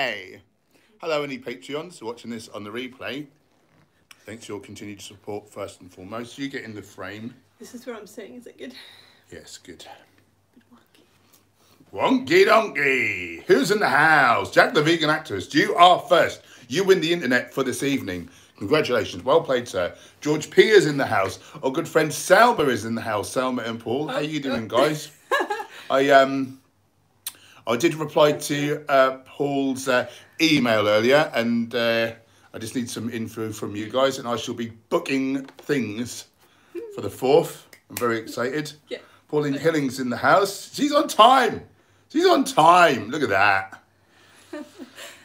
Hey! Hello, any Patreons who are watching this on the replay. Thanks for your continued support, first and foremost. You get in the frame. This is where I'm sitting, is it good? Yes, good. Bit wonky. Wonky donkey! Who's in the house? Jack the vegan activist. You are first. You win the internet for this evening. Congratulations. Well played, sir. George P is in the house. Our good friend Selma is in the house. Selma and Paul. How you doing, guys? I did reply to Paul's email earlier, and I just need some info from you guys, and I shall be booking things for the 4th. I'm very excited. Yeah. Pauline Hilling's in the house. She's on time. She's on time. Look at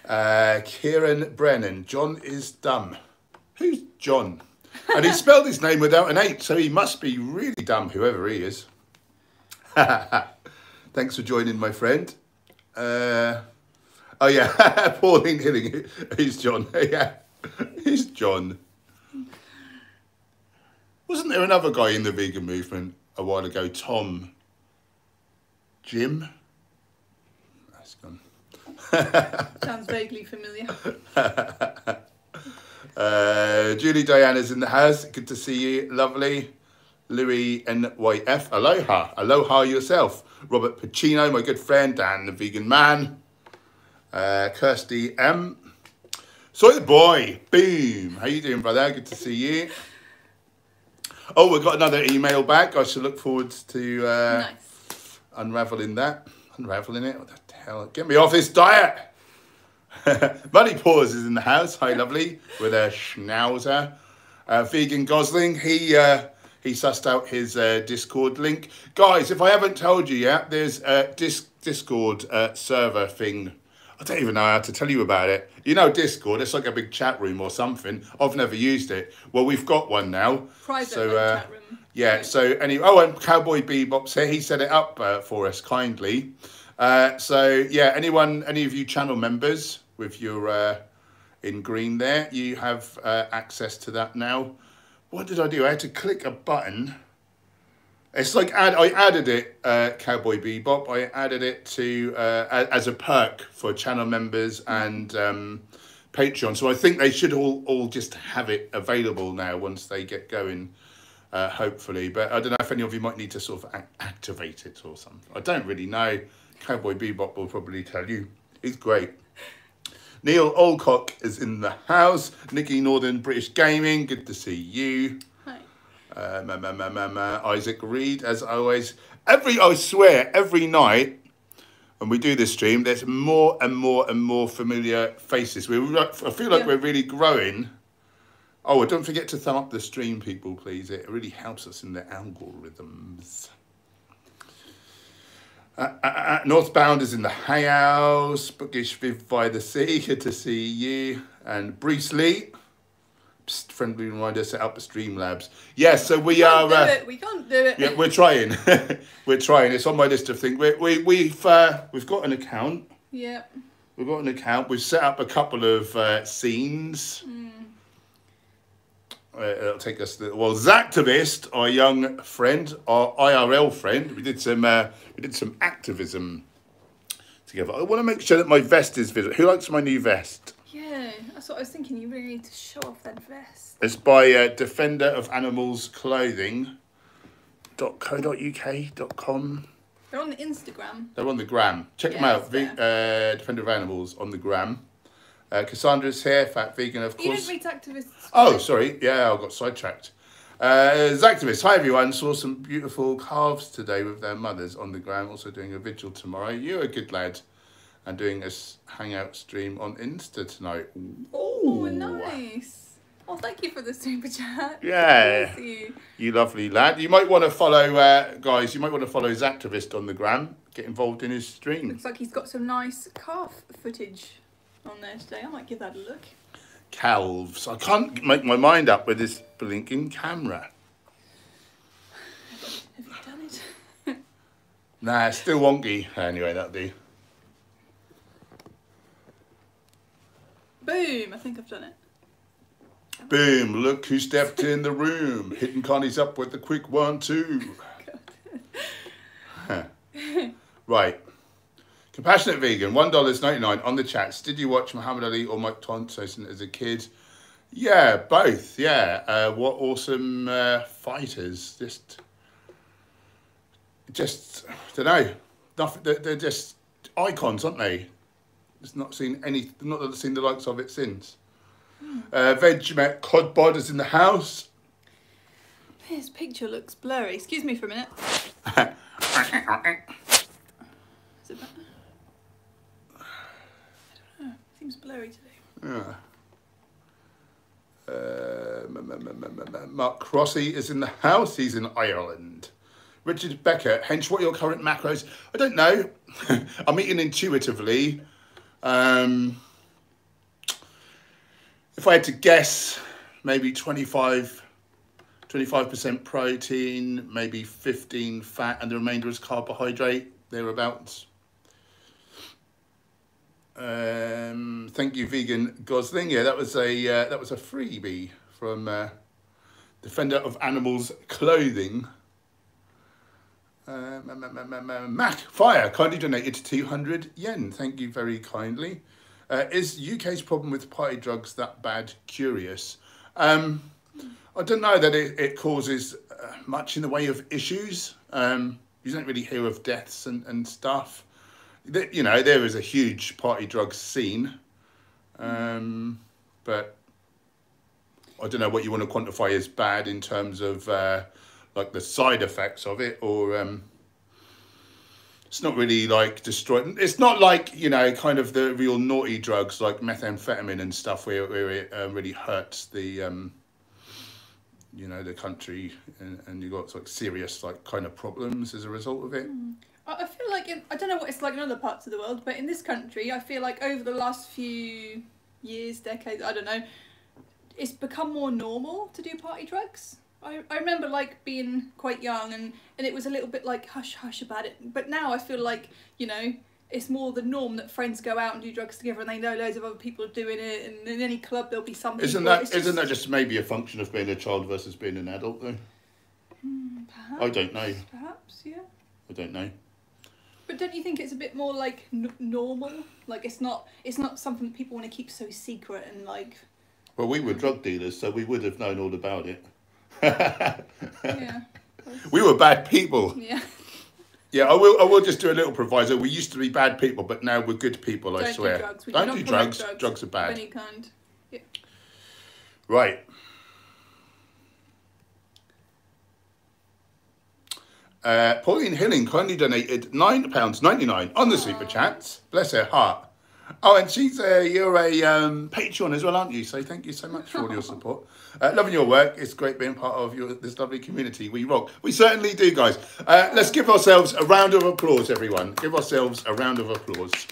that. Kieran Brennan. John is dumb. Who's John? And he spelled his name without an H, so he must be really dumb, whoever he is. Thanks for joining, my friend. Oh yeah, Pauline Hilling. Who's John? Yeah, who's John? Wasn't there another guy in the vegan movement a while ago? Tom. Jim? That's gone. Sounds vaguely familiar. Julie Diana's in the house. Good to see you. Lovely. Louis NYF. Aloha. Aloha yourself. Robert Pacino, my good friend. Dan the vegan man. Kirsty M. Soy the boy. Boom. How you doing, brother? Good to see you. Oh, we've got another email back. I shall look forward to Nice. unraveling that. Unraveling it. What the hell? Get me off this diet. Money Paws is in the house. Hi, lovely. With a schnauzer. Vegan Gosling. He sussed out his Discord link. Guys, if I haven't told you yet, there's a Discord server thing. I don't even know how to tell you about it. You know Discord, it's like a big chat room or something. I've never used it. Well, we've got one now. Private chat room. Yeah, so anyway, oh, and Cowboy Bebop's here. He set it up for us kindly. So yeah, any of you channel members with your in green there, you have access to that now. What did I do? I had to click a button. It's like I added it, Cowboy Bebop. I added it to as a perk for channel members and Patreon. So I think they should all just have it available now once they get going, hopefully. But I don't know if any of you might need to sort of activate it or something. I don't really know. Cowboy Bebop will probably tell you. He's great. Neil Olcock is in the house. Nikki Northern British Gaming. Good to see you. Isaac Reed, as always. I swear, every night when we do this stream, there's more and more and more familiar faces. I feel like we're really growing. Oh, don't forget to thumb up the stream, people, please. It really helps us in the algorithms. Northbound is in the house. Bookish Viv by the Sea. Good to see you. And Bruce Lee. Friendly reminder, set up the Streamlabs. Yeah, so we are. We can't do it. Yeah, we're trying. We're trying. It's on my list of things. We've got an account. Yeah. We've got an account. We've set up a couple of scenes. It'll take us. Well, Zactivist, our young friend, our IRL friend. We did some activism together. I want to make sure that my vest is visible. Who likes my new vest? Yeah, that's what I was thinking. You really need to show off that vest. It's by Defender of Animals Clothing.co.uk.com. They're on the Instagram. They're on the gram. Check them out. Defender of Animals on the gram. Cassandra's here, fat vegan, of course. You don't read Activists. Oh, sorry. Yeah, I got sidetracked. Zactivist, hi everyone. Saw some beautiful calves today with their mothers on the gram. Also doing a vigil tomorrow. You're a good lad. And doing a hangout stream on Insta tonight. Oh, nice. Oh, thank you for the super chat. Yeah. You lovely lad. You might want to follow, guys, you might want to follow Zactivist on the gram. Get involved in his stream. Looks like he's got some nice calf footage on there today. I might give that a look. Calves. I can't make my mind up with this blinking camera. Have you done it? Nah, it's still wonky. Anyway, that'll do. Boom, I think I've done it. Boom, look who stepped in the room. Hitting Connie's up with the quick 1-2. Right. Compassionate Vegan, $1.99 on the chats. Did you watch Muhammad Ali or Mike Tyson as a kid? Yeah, both. Yeah, what awesome fighters. Just don't know. Nothing. They're just icons, aren't they? It's not seen the likes of it since. Veg Cod Bod is in the house. His picture looks blurry. Excuse me for a minute. Is it better? I don't know. It seems blurry today. Yeah. Mark Crossy is in the house. He's in Ireland. Richard Becker, Hench, what are your current macros? I don't know. I'm eating intuitively. If I had to guess, maybe 25% protein, maybe 15 fat, and the remainder is carbohydrate, thereabouts. Thank you, Vegan Gosling. Yeah, that was a freebie from Defender of Animals Clothing. Mac Fire kindly donated 200 yen. Thank you very kindly. Is UK's problem with party drugs that bad? Curious. I don't know that it causes much in the way of issues. You don't really hear of deaths and stuff. You know, there is a huge party drugs scene, but I don't know what you want to quantify as bad in terms of like the side effects of it, or it's not really like destroyed. It's not like, you know, kind of the real naughty drugs like methamphetamine and stuff where it really hurts the you know, the country, and you got like serious like kind of problems as a result of it. I feel like I don't know what it's like in other parts of the world, but in this country, I feel like over the last few years, decades, I don't know, it's become more normal to do party drugs. I remember like being quite young and it was a little bit like hush hush about it, but now I feel like, you know, it's more the norm that friends go out and do drugs together and they know loads of other people are doing it, and in any club there'll be some people. Isn't that just maybe a function of being a child versus being an adult though? Perhaps. I don't know. Perhaps, yeah. I don't know. But don't you think it's a bit more like normal? Like it's not something that people want to keep so secret and like. Well, we were drug dealers, so we would have known all about it. Yeah. We were bad people. Yeah. Yeah, I will just do a little proviso. We used to be bad people, but now we're good people, I swear. Do drugs. Don't do drugs. Drugs are bad. Of any kind. Yeah. Right. Pauline Hilling kindly donated £9.99 on the super chats. Bless her heart. Oh, and you're a Patreon as well, aren't you? So thank you so much for all your support. Loving your work. It's great being part of this lovely community. We rock. We certainly do, guys. Let's give ourselves a round of applause, everyone. Give ourselves a round of applause.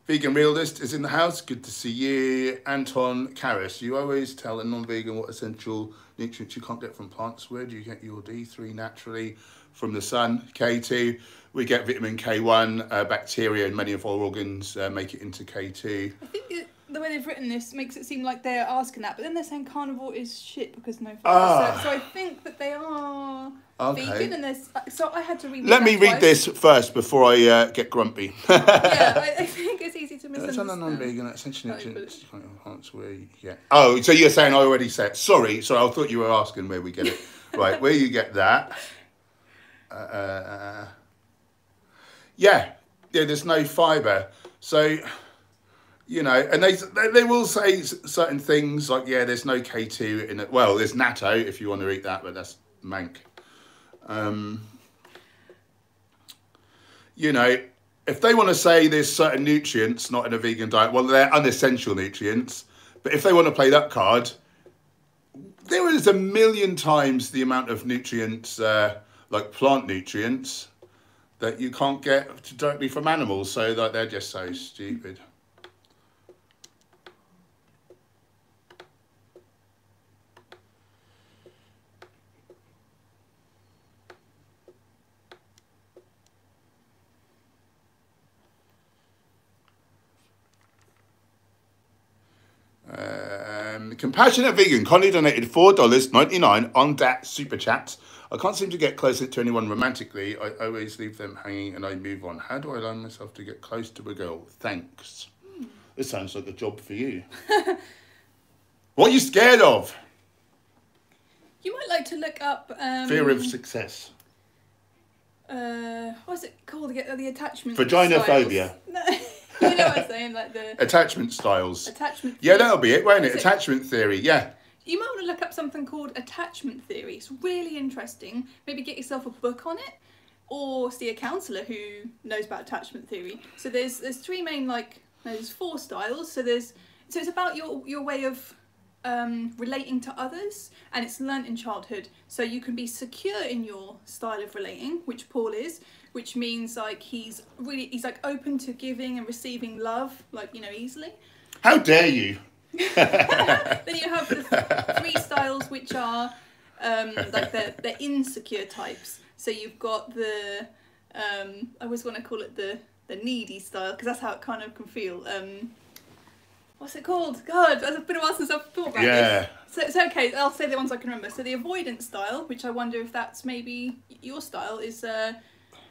Vegan Realist is in the house. Good to see you. Anton Karras, you always tell a non-vegan what essential nutrients you can't get from plants. Where do you get your D3 naturally? From the sun. K2, we get vitamin K1, bacteria, and many of our organs make it into K2. I think the way they've written this makes it seem like they're asking that, but then they're saying carnivore is shit because no fat. So I think that they are vegan, and there's so I had to read. Let me read this first before I get grumpy. Yeah, I think it's easy to misunderstand. It's non-vegan, essential nutrients. Oh, so you're saying I already said? Sorry, I thought you were asking where we get it. Right, where you get that? Yeah, there's no fibre, so. You know, and they will say certain things like, yeah, there's no K2 in it. Well, there's natto if you want to eat that, but that's mank. You know, if they want to say there's certain nutrients not in a vegan diet, well, they're unessential nutrients. But if they want to play that card, there is a million times the amount of nutrients, like plant nutrients, that you can't get directly from animals. So like, they're just so stupid. Compassionate Vegan. Connie donated $4.99 on that super chat. I can't seem to get closer to anyone romantically. I always leave them hanging and I move on. How do I allow myself to get close to a girl? Thanks. This sounds like a job for you. What are you scared of? You might like to look up... Fear of success. What's it called? The attachment Vaginophobia. No, you know what I'm saying? Like the... Attachment styles. Attachment Yeah, that'll be it, won't it? Attachment theory, yeah. You might want to look up something called attachment theory. It's really interesting. Maybe get yourself a book on it, or see a counsellor who knows about attachment theory. So there's three main, there's 4 styles. So it's about your way of relating to others, and it's learnt in childhood. So you can be secure in your style of relating, which Paul is, which means he's open to giving and receiving love, easily. How dare you? Then you have the 3 styles, which are the insecure types. So you've got the I always want to call it the needy style, because that's how it kind of can feel. What's it called? God, it's been a while since I've thought about this. So it's okay, I'll say the ones I can remember. So the avoidance style, which I wonder if that's maybe your style, is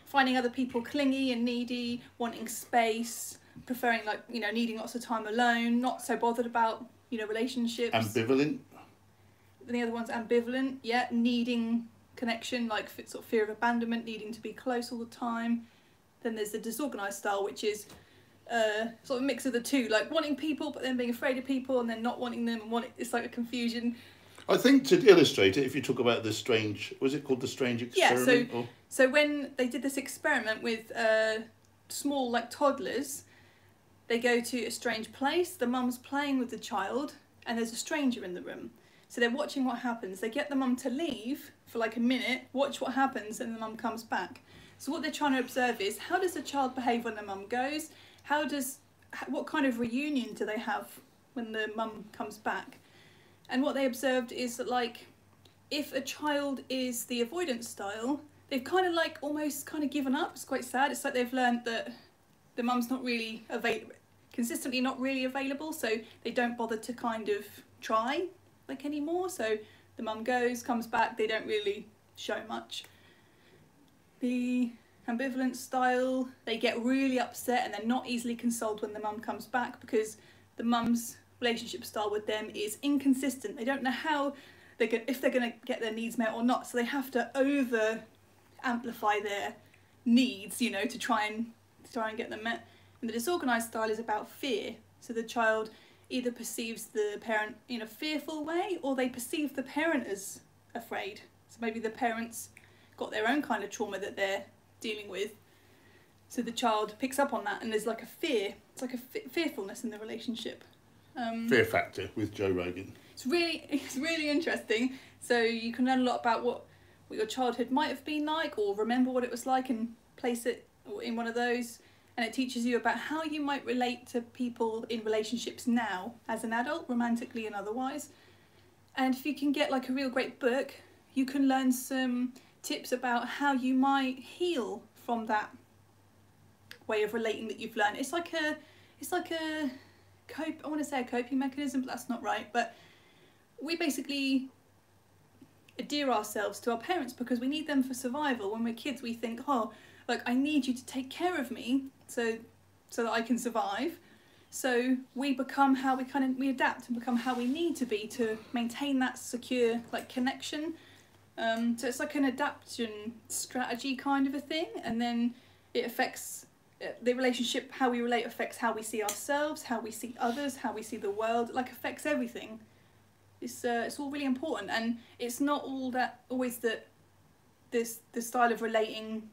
finding other people clingy and needy, wanting space, preferring needing lots of time alone, not so bothered about relationships. Ambivalent. And the other one's ambivalent, yeah, needing connection, sort of fear of abandonment, needing to be close all the time. Then there's the disorganized style, which is sort of a mix of the two, wanting people but then being afraid of people, and then not wanting them, and it's like a confusion. I think to illustrate it, if you talk about the strange, was it called the strange experiment? Yeah, so when they did this experiment with small toddlers, they go to a strange place, the mum's playing with the child, and there's a stranger in the room. So they're watching what happens. They get the mum to leave for a minute, watch what happens, and the mum comes back. So what they're trying to observe is, how does the child behave when the mum goes? What kind of reunion do they have when the mum comes back? And what they observed is that if a child is the avoidance style, they've kind of almost given up. It's quite sad. It's like they've learned that the mum's not really consistently not really available, so they don't bother to kind of try anymore. So the mum goes, comes back, they don't really show much. The ambivalent style, they get really upset and they're not easily consoled when the mum comes back, because the mum's relationship style with them is inconsistent. They don't know how if they're going to get their needs met or not, so they have to over amplify their needs, to try and get them met. And the disorganized style is about fear. So the child either perceives the parent in a fearful way, or they perceive the parent as afraid. So maybe the parents got their own kind of trauma that they're dealing with. So the child picks up on that, and there's a fear. It's like a fearfulness in the relationship. Fear Factor with Joe Rogan. It's really interesting. So you can learn a lot about what your childhood might have been like, or remember what it was like and place it in one of those. And it teaches you about how you might relate to people in relationships now as an adult, romantically and otherwise. And if you can get a real great book, you can learn some tips about how you might heal from that way of relating that you've learned. It's like a I want to say a coping mechanism, but that's not right. But we basically adhere ourselves to our parents because we need them for survival. When we're kids, we think, I need you to take care of me so that I can survive. So we become how we adapt and become how we need to be to maintain that secure connection. So it's like an adaptation strategy kind of a thing, and then it affects the relationship. How we relate affects how we see ourselves, how we see others, how we see the world. Affects everything. It's all really important, and it's not always that the style of relating.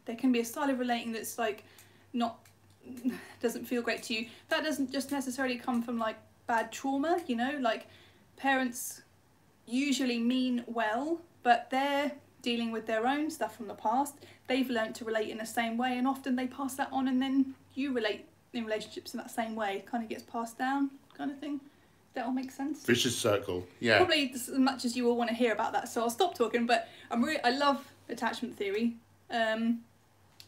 There can be a style of relating that's doesn't feel great to you. That doesn't just necessarily come from bad trauma, parents usually mean well, but they're dealing with their own stuff from the past. They've learnt to relate in the same way, and often they pass that on, and then you relate in relationships in that same way. It kind of gets passed down, kind of thing. That all makes sense? Vicious circle, yeah. Probably as much as you all want to hear about that, so I'll stop talking, but I love attachment theory.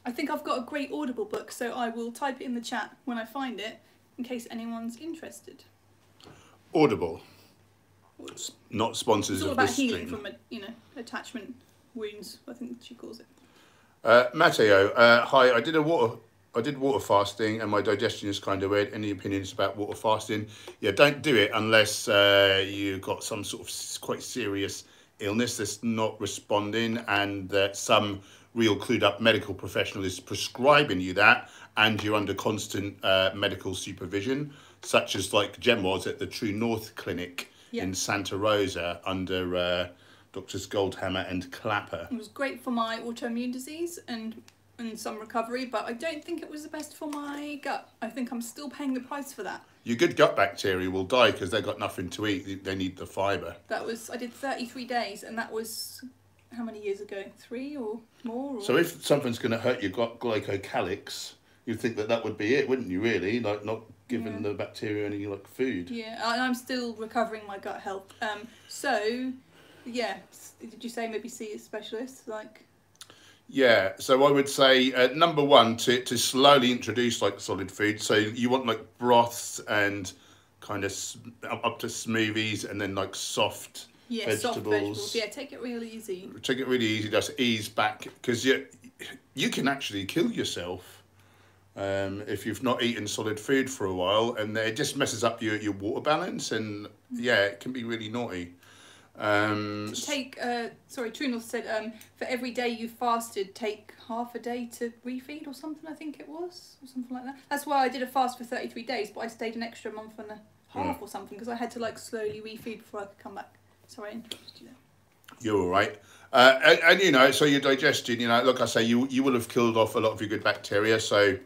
I think I've got a great Audible book, so I will type it in the chat when I find it, in case anyone's interested. Audible. Not sponsors It's all of about this healing stream. from attachment wounds, I think she calls it. Matteo, hi. I did water fasting, and my digestion is kind of weird. Any opinions about water fasting? Yeah, don't do it unless you've got some sort of quite serious illness that's not responding, and that some real clued up medical professional is prescribing you that, and you're under constant medical supervision, such as like Jem was at the True North Clinic in Santa Rosa under Doctors Goldhammer and Clapper. It was great for my autoimmune disease and some recovery, but I don't think it was the best for my gut. I think I'm still paying the price for that. Your good gut bacteria will die because they've got nothing to eat. They need the fibre. I did 33 days, and that was, how many years ago? 3 or more? Or? So if something's going to hurt your glycocalyx, you'd think that would be it, wouldn't you, really? Like not giving the bacteria any like food. Yeah, and I'm still recovering my gut health. So, yeah, did you say maybe see a specialist? Like... Yeah, so I would say number one to slowly introduce like solid food. So you want like broths and kind of up to smoothies, and then like soft vegetables. Soft vegetables. Yeah, take it real easy. Take it really easy. Just ease back, because you can actually kill yourself if you've not eaten solid food for a while, and it just messes up your water balance, and it can be really naughty. True North said for every day you fasted, take half a day to refeed or something, I think it was, or something like that. That's why I did a fast for 33 days, but I stayed an extra month and a half or something, because I had to like slowly refeed before I could come back. Sorry, I interrupted you there. You're all right. And so your digestion, like I say, you will have killed off a lot of your good bacteria, so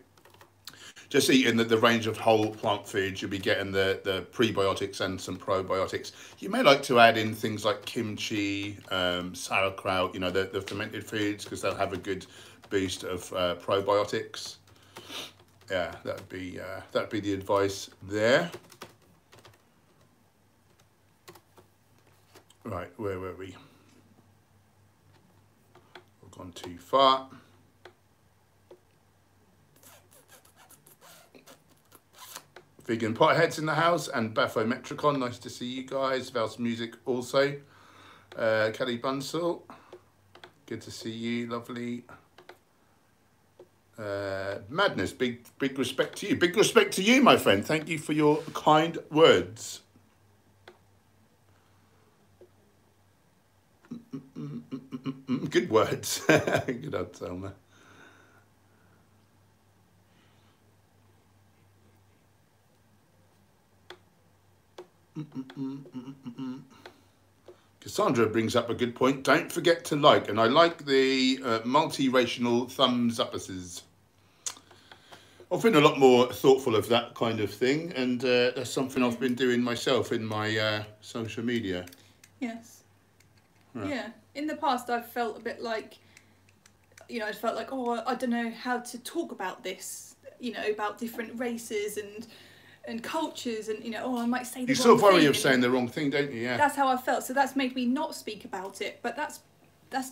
just eating the range of whole plant foods, you'll be getting the prebiotics and some probiotics. You may like to add in things like kimchi, sauerkraut, the fermented foods, because they'll have a good boost of probiotics. Yeah, that'd be the advice there. Right, where were we? We've gone too far. Vegan Potheads in the house, and Bathometricon, nice to see you guys. Val's Music also. Kelly Bunsell, good to see you, lovely. Madness, big respect to you. Big respect to you, my friend. Thank you for your kind words. Good words. Good old Selma. Cassandra brings up a good point. Don't forget to like, and I like the multiracial thumbs uppuses. I've been a lot more thoughtful of that kind of thing, and that's something I've been doing myself in my social media. Yes. Yeah. In the past, I've felt a bit like, I felt like, I don't know how to talk about this, about different races and cultures, and I might say the wrong thing. You sort of worry of saying the wrong thing, don't you? Yeah. That's how I felt. So that's made me not speak about it. But that's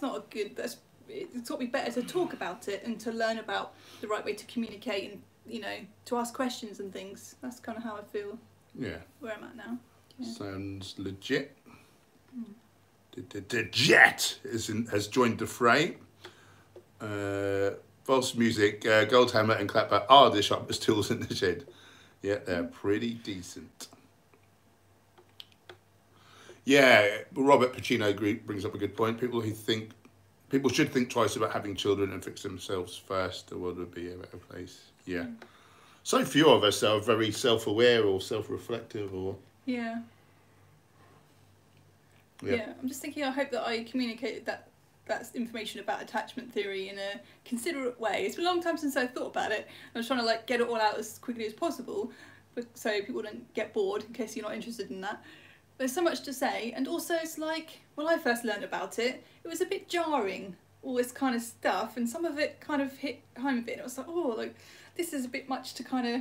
not a good. It's got to be better to talk about it and to learn about the right way to communicate and to ask questions and things. That's kind of how I feel. Yeah. Where I'm at now. Yeah. Sounds legit. The jet has joined the fray. False Music, Goldhammer and Clapper are the sharpest tools in the shed. Yeah, they're pretty decent. Yeah, Robert Pacino brings up a good point. People should think twice about having children and fix themselves first. The world would be a better place. Yeah. So few of us are very self-aware or self-reflective or... Yeah. Yeah, I'm just thinking, I hope that I communicated that information about attachment theory in a considerate way. It's been a long time since I thought about it. I was trying to get it all out as quickly as possible, so people don't get bored, in case you're not interested in that. There's so much to say, and also it's like, when I first learned about it, it was a bit jarring, all this kind of stuff, and some of it kind of hit home a bit, and it was like, this is a bit much to kind of,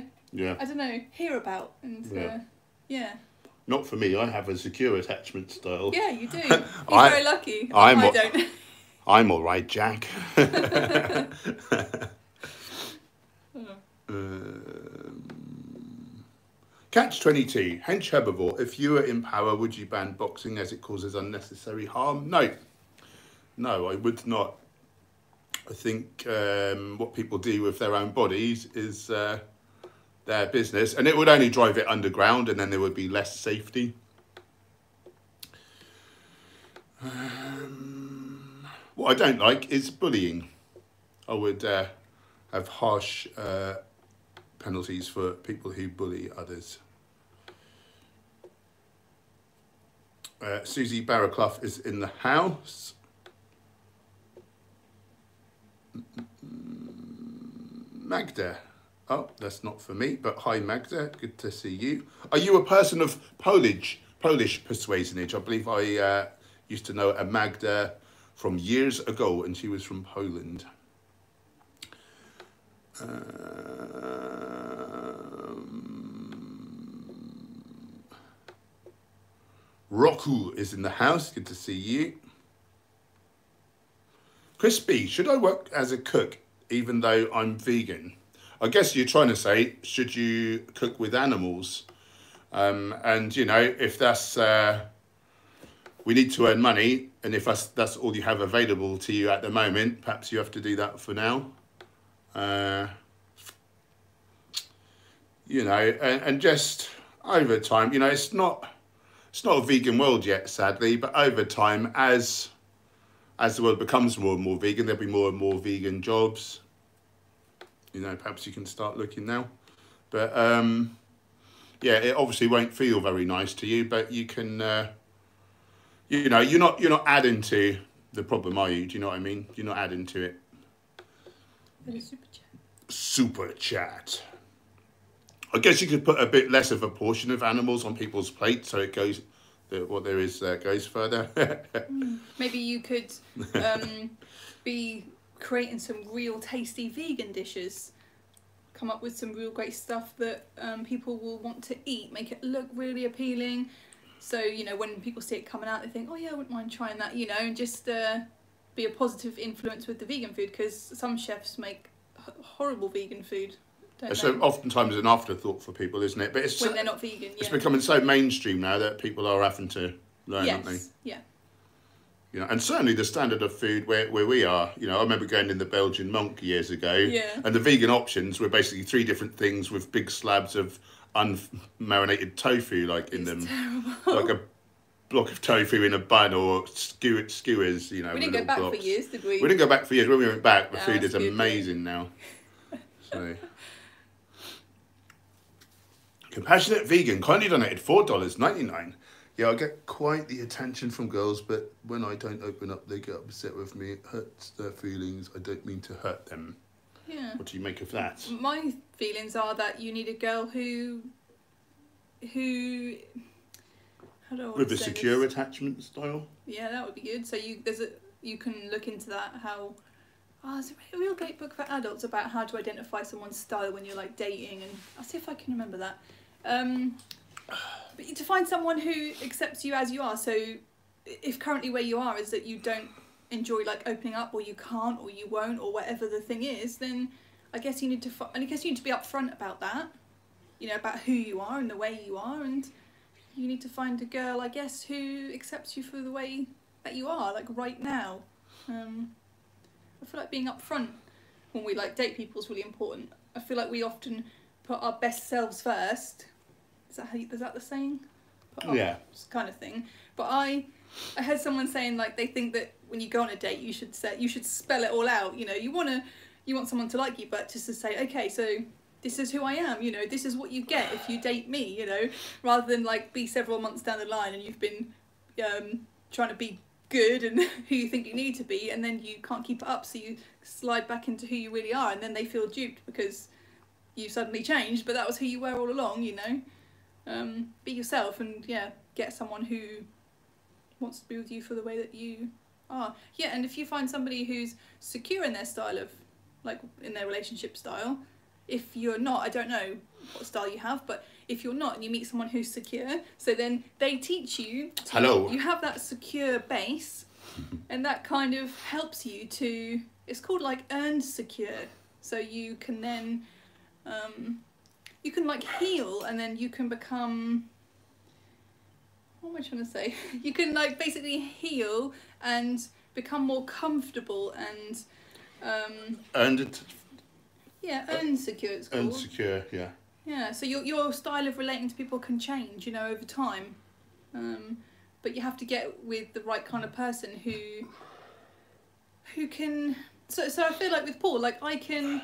I don't know, hear about, and Not for me, I have a secure attachment style. Yeah, you do. You're very lucky. I don't. I'm all right, Jack. Catch 22. Hench Herbivore. If you were in power, would you ban boxing as it causes unnecessary harm? No. No, I would not. I think what people do with their own bodies is their business, and it would only drive it underground, and then there would be less safety. What I don't like is bullying. I would have harsh penalties for people who bully others. Susie Barraclough is in the house. Magda. Oh, that's not for me, but hi Magda, good to see you. Are you a person of Polish persuasionage? I believe I used to know a Magda from years ago, and she was from Poland. Roku is in the house, good to see you. Crispy, should I work as a cook even though I'm vegan? I guess you're trying to say, should you cook with animals? And, you know, if that's, we need to earn money, and if that's all you have available to you at the moment, perhaps you have to do that for now. You know, and just over time, you know, it's not a vegan world yet, sadly, but over time, as the world becomes more and more vegan, there'll be more and more vegan jobs. You know, perhaps you can start looking now. But, yeah, it obviously won't feel very nice to you, but you can, you know, you're not adding to the problem, are you? Do you know what I mean? You're not adding to it. Super chat. Super chat. I guess you could put a bit less of a portion of animals on people's plates so it goes, what there is goes further. Maybe you could be creating some real tasty vegan dishes. Come up with some real great stuff that people will want to eat. Make it look really appealing. So, you know, when people see it coming out, they think, oh yeah, I wouldn't mind trying that, you know, and just be a positive influence with the vegan food, because some chefs make horrible vegan food. So oftentimes an afterthought for people, isn't it? But it's when they're not vegan, yeah. It's becoming so mainstream now that people are having to learn, aren't they? Yes, yeah. You know, and certainly the standard of food where we are, you know, I remember going in the Belgian Monk years ago, yeah. And the vegan options were basically 3 different things with big slabs of unmarinated tofu, like in them, terrible. Like a block of tofu in a bun, or skewers, you know. We didn't go back for years, did we? We didn't go back for years. When we went back, the food is good, amazing now. So. Compassionate Vegan kindly donated $4.99. Yeah, I get quite the attention from girls, but when I don't open up, they get upset with me. It hurts their feelings. I don't mean to hurt them. Yeah. What do you make of that? My feelings are that you need a girl who how do I want With to a say secure this? attachment style? Yeah, that would be good. So you can look into that, how there's a real great book for adults about how to identify someone's style when you're like dating, and I'll see if I can remember that. But to find someone who accepts you as you are. So if currently where you are is that you don't enjoy like opening up, or you can't, or you won't, or whatever the thing is, then I guess you need to be upfront about that, you know, about who you are and the way you are, and you need to find a girl, I guess, who accepts you for the way that you are, like right now. I feel like being upfront when we like date people is really important. I feel like we often put our best selves first. Is that the saying? Yeah. Kind of thing. But I heard someone saying like they think that when you go on a date you should spell it all out. You know, you want someone to like you, but just to say, okay, so this is who I am. You know, this is what you get if you date me. You know, rather than like be several months down the line and you've been trying to be good and who you think you need to be, and then you can't keep it up, so you slide back into who you really are, and then they feel duped because you suddenly changed, but that was who you were all along. You know. Be yourself, and yeah, get someone who wants to be with you for the way that you are. Yeah, and if you find somebody who's secure in their style of, like in their relationship style, if you're not, I don't know what style you have, but if you're not and you meet someone who's secure, so then they teach you you have that secure base, and that kind of helps you to, it's called like earned secure, so you can then you can like heal, and then you can become, what am I trying to say? You can like basically heal and become more comfortable and unsecure, it's called. Unsecure, yeah. Yeah, so your style of relating to people can change, you know, over time. But you have to get with the right kind of person who can. So I feel like with Paul, like I can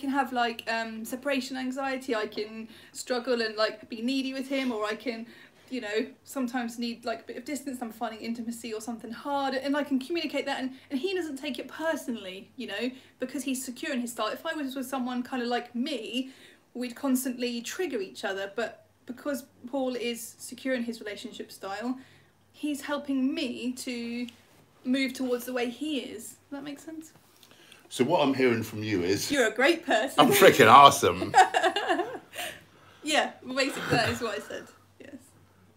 have like separation anxiety. I can struggle and like be needy with him, or I can, you know, sometimes need like a bit of distance. I'm finding intimacy or something hard, and I can communicate that, and he doesn't take it personally, you know, because he's secure in his style. If I was with someone kind of like me, we'd constantly trigger each other, but because Paul is secure in his relationship style, he's helping me to move towards the way he is. Does that make sense? So what I'm hearing from you is... You're a great person. I'm freaking awesome. Yeah, basically that is what I said. Yes.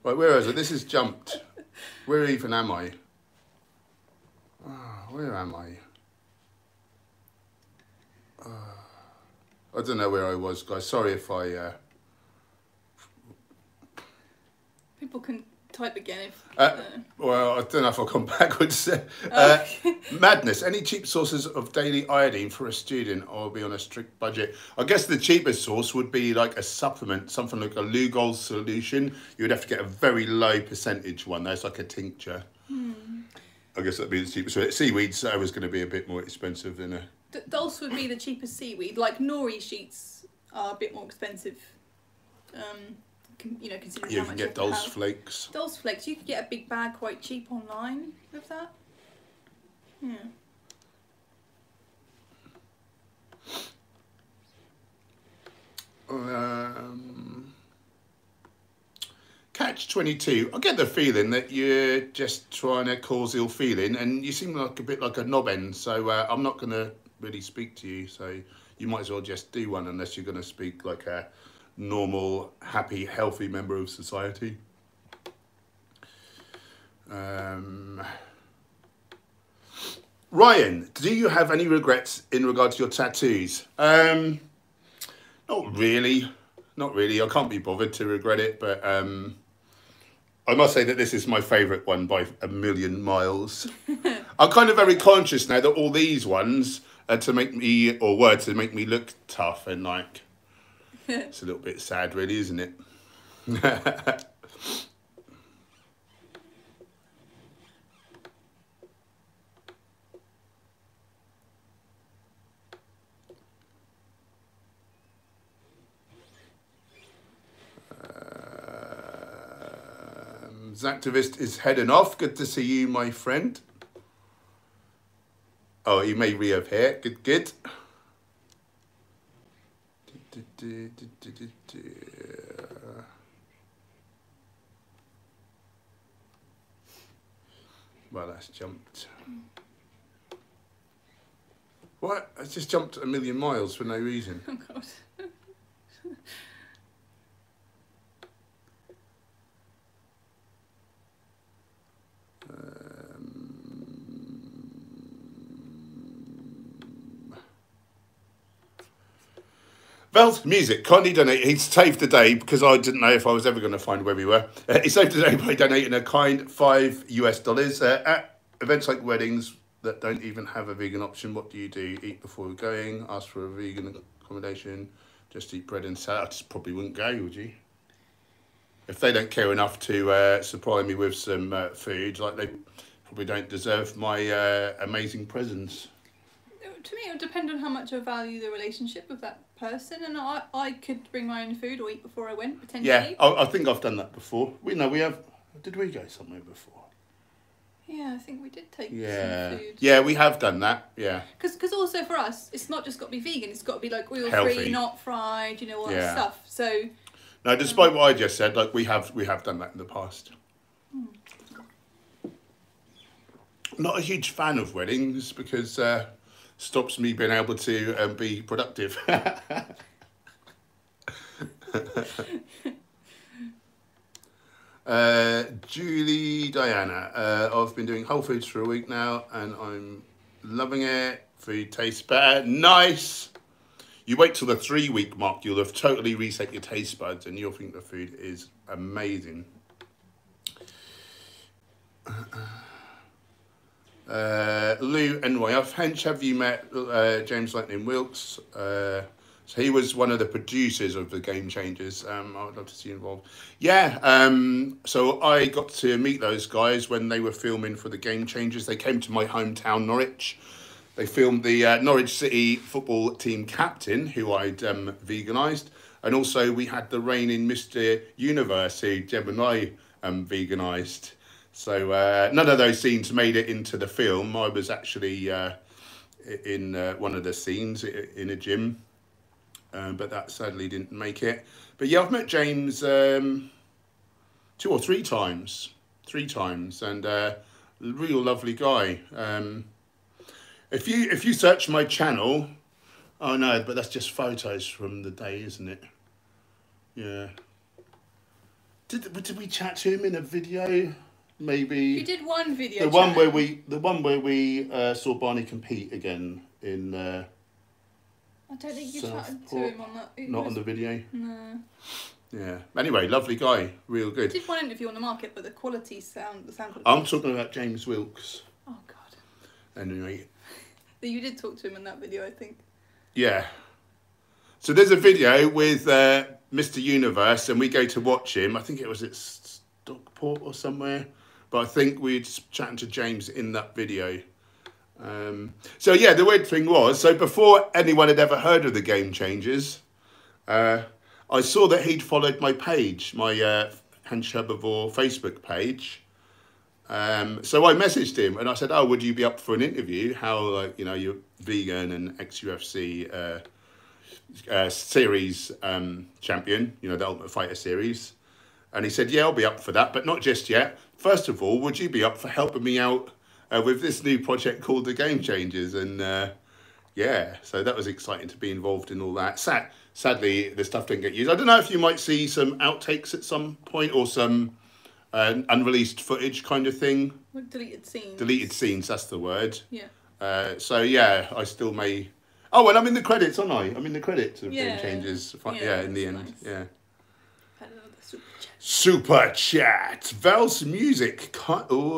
Right, where is it? This has jumped. Where even am I? Oh, where am I? I don't know where I was, guys. Sorry if I... People can type again if... well, I don't know if I'll come backwards. Madness. Any cheap sources of daily iodine for a student, or be on a strict budget? I guess the cheapest source would be like a supplement, something like a Lugol solution. You would have to get a very low percentage one. That's like a tincture. I guess that'd be the cheapest. So seaweed was going to be a bit more expensive than a... Dulse would be the cheapest seaweed. Like nori sheets are a bit more expensive. You know, considering you how can much get Dulse flakes. Dulse flakes, you could get a big bag quite cheap online with that. Yeah. Catch-22. I get the feeling that you're just trying to cause ill feeling, and you seem like a bit like a knob end, so I'm not going to really speak to you, so you might as well just do one, unless you're going to speak like a normal, happy, healthy member of society. Ryan, do you have any regrets in regard to your tattoos? Not really. Not really. I can't be bothered to regret it, but I must say that this is my favourite one by a million miles. I'm kind of very conscious now that all these ones are to make me, or were to make me look tough, and like, it's a little bit sad really, isn't it? Zactivist is heading off. Good to see you, my friend. Oh, you may reappear. Good, good. Well, that's jumped. What? I just jumped a million miles for no reason. Oh, God. Vel's Music kindly donated. He saved the day because I didn't know if I was ever going to find where we were. He saved the day by donating a kind $5 US. At events like weddings that don't even have a vegan option, what do you do? Eat before going? Ask for a vegan accommodation? Just eat bread and salad? I just probably wouldn't go, would you? If they don't care enough to supply me with some food, like they probably don't deserve my amazing presence. To me, it would depend on how much I value the relationship with that person, and I could bring my own food or eat before I went, potentially. Yeah, I think I've done that before. We have. Did we go somewhere before? Yeah, I think we did take some food. Yeah, we have done that, yeah. Because also for us, it's not just got to be vegan, it's got to be like oil-free, healthy, not fried, you know, all that stuff. So. No, despite what I just said, like we have done that in the past. Not a huge fan of weddings because stops me being able to be productive. Julie Diana, I've been doing Whole Foods for a week now and I'm loving it. Food tastes better. Nice. You wait till the 3-week mark, you'll have totally reset your taste buds and you'll think the food is amazing. Lou NYF, Hench, have you met James Lightning Wilkes? So he was one of the producers of the Game Changers. I would love to see you involved. Yeah, so I got to meet those guys when they were filming for the Game Changers. They came to my hometown, Norwich. They filmed the Norwich City football team captain, who I'd veganised. And also we had the reigning Mr. Universe, who Jeb and I veganised. So none of those scenes made it into the film. I was actually in one of the scenes in a gym, but that sadly didn't make it. But yeah, I've met James 2 or 3 times. 3 times, and real lovely guy. If you search my channel, oh no, but that's just photos from the day, isn't it? Yeah. Did we chat to him in a video? Maybe. You did one video. The one where we saw Barney compete again in. I don't think you chatted to him on that. Not on the video. No. Yeah. Anyway, lovely guy, real good. I did one interview on the market, but the sound quality. I'm talking about James Wilkes. Oh God. Anyway. You did talk to him in that video, I think. Yeah. So there's a video with Mr. Universe, and we go to watch him. I think it was at Stockport or somewhere, but I think we were chatting to James in that video. So yeah, the weird thing was, so before anyone had ever heard of the Game Changers, I saw that he'd followed my page, my Hench Herbivore Facebook page. So I messaged him and I said, oh, would you be up for an interview? How, like, you know, you're vegan and ex-UFC series champion, you know, the Ultimate Fighter series. And he said, yeah, I'll be up for that, but not just yet. First of all, would you be up for helping me out with this new project called the Game Changers? And yeah, so that was exciting to be involved in all that. Sadly, the stuff didn't get used. I don't know if you might see some outtakes at some point or some unreleased footage kind of thing. Like deleted scenes. Deleted scenes, that's the word. Yeah. So yeah, I still may. Oh, and I'm in the credits, aren't I? I'm in the credits of Game Changers. Yeah, in the end. Nice. Yeah. Super chat. Val's music. Whoa.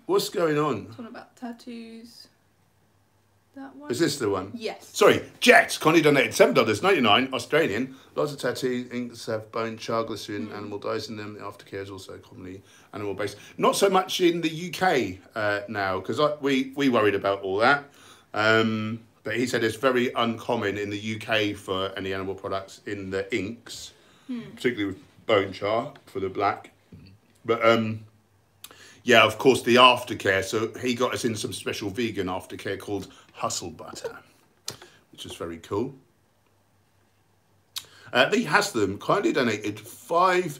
What's going on? It's one about tattoos. That one? Is this the one? Yes. Sorry, Jet. Connie donated $7.99 Australian. Lots of tattoos, inks have bone, char, glycerin, animal dyes in them. The aftercare is also commonly animal based. Not so much in the UK now, because we worried about all that. But he said it's very uncommon in the UK for any animal products in the inks, particularly with bone char for the black. But yeah, of course, the aftercare. So he got us in some special vegan aftercare called Hustle Butter, which is very cool. Lee Haslam kindly donated 5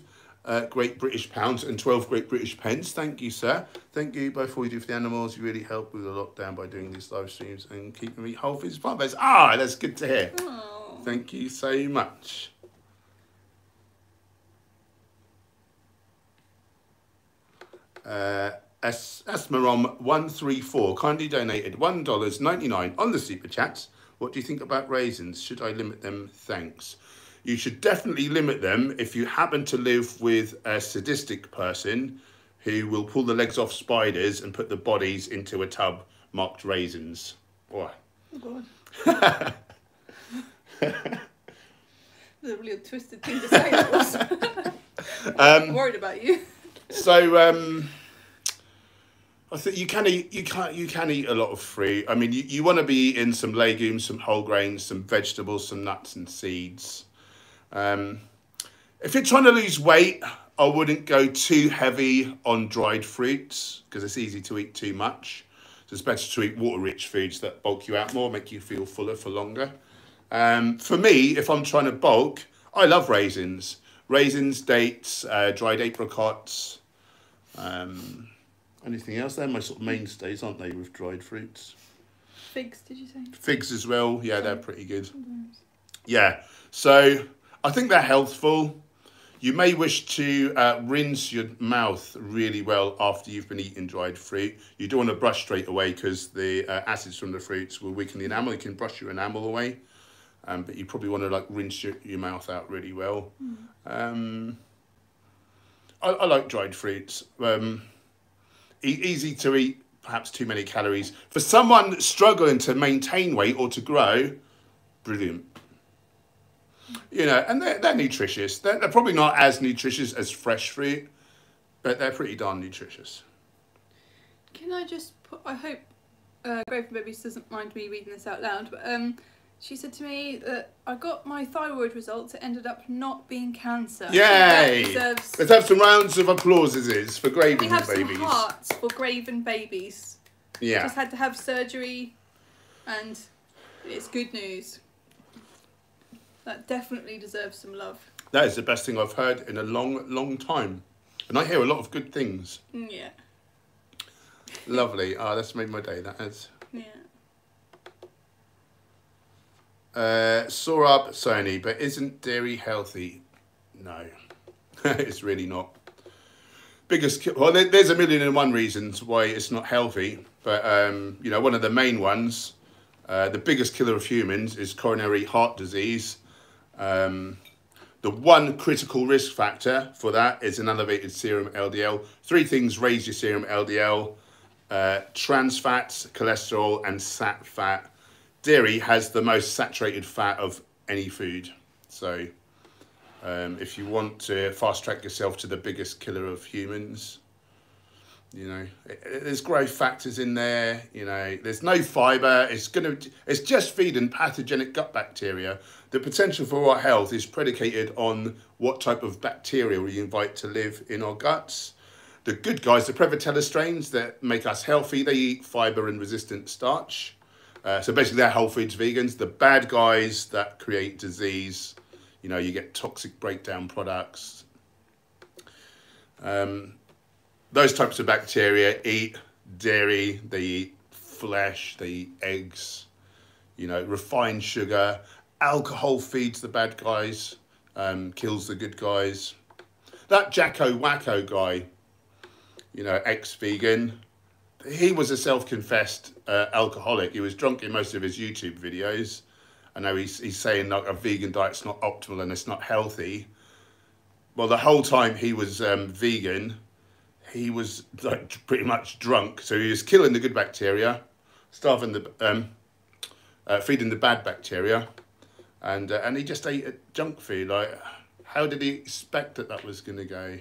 Great British pounds and 12 Great British pence. Thank you, sir. Thank you both for what you do for the animals. You really help with the lockdown by doing these live streams and keeping me healthy as plant-based. Ah, that's good to hear. Aww. Thank you so much. Esmerom134 kindly donated $1.99 on the super chats. What do you think about raisins? Should I limit them? Thanks. You should definitely limit them if you happen to live with a sadistic person who will pull the legs off spiders and put the bodies into a tub marked raisins. Boy. Oh God. That's a really twisted thing to say. That was. I'm worried about you. So I think you can eat a lot of fruit. I mean, you want to be eating some legumes, some whole grains, some vegetables, some nuts and seeds. If you're trying to lose weight, I wouldn't go too heavy on dried fruits because it's easy to eat too much. So it's better to eat water-rich foods that bulk you out more, make you feel fuller for longer. For me, if I'm trying to bulk, I love raisins. Raisins, dates, dried apricots. Anything else? They're my sort of mainstays, aren't they, with dried fruits? Figs, did you say? Figs as well. Yeah, they're pretty good. Yeah. So I think they're healthful. You may wish to rinse your mouth really well after you've been eating dried fruit. You don't want to brush straight away because the acids from the fruits will weaken the enamel. You can brush your enamel away, but you probably want to like rinse your mouth out really well. I like dried fruits. Easy to eat, perhaps too many calories. For someone struggling to maintain weight or to grow, brilliant. You know, and they're nutritious. They're probably not as nutritious as fresh fruit, but they're pretty darn nutritious. Can I just put, I hope Grateful Babies doesn't mind me reading this out loud, but she said to me that I got my thyroid results, it ended up not being cancer. Yay! Let's have some rounds of applauses for Graven Babies. Babies. We have some hearts for Graven Babies. Yeah. Just had to have surgery and it's good news. That definitely deserves some love. That is the best thing I've heard in a long, long time. And I hear a lot of good things. Yeah. Lovely. Ah, that's made my day, that has. Yeah. Sorab Sony, but isn't dairy healthy? No, it's really not. Well, there's a million and one reasons why it's not healthy, but you know, one of the main ones, the biggest killer of humans is coronary heart disease. The one critical risk factor for that is an elevated serum LDL. Three things raise your serum LDL: trans fats, cholesterol, and sat fat. Dairy has the most saturated fat of any food. So if you want to fast track yourself to the biggest killer of humans, you know, there's growth factors in there, you know, there's no fiber. It's just feeding pathogenic gut bacteria. The potential for our health is predicated on what type of bacteria we invite to live in our guts. The good guys, the Prevotella strains that make us healthy, they eat fiber and resistant starch. So basically they're whole foods vegans. The bad guys that create disease, you know, you get toxic breakdown products. Those types of bacteria eat dairy, they eat flesh, they eat eggs, you know, refined sugar. Alcohol feeds the bad guys, kills the good guys. That Jacko Wacko guy, you know, ex-vegan, he was a self-confessed alcoholic. He was drunk in most of his YouTube videos. I know he's saying like a vegan diet's not optimal and it's not healthy. Well, the whole time he was vegan, he was like pretty much drunk. So he was killing the good bacteria, starving the, feeding the bad bacteria, and he just ate junk food. Like, how did he expect that was going to go?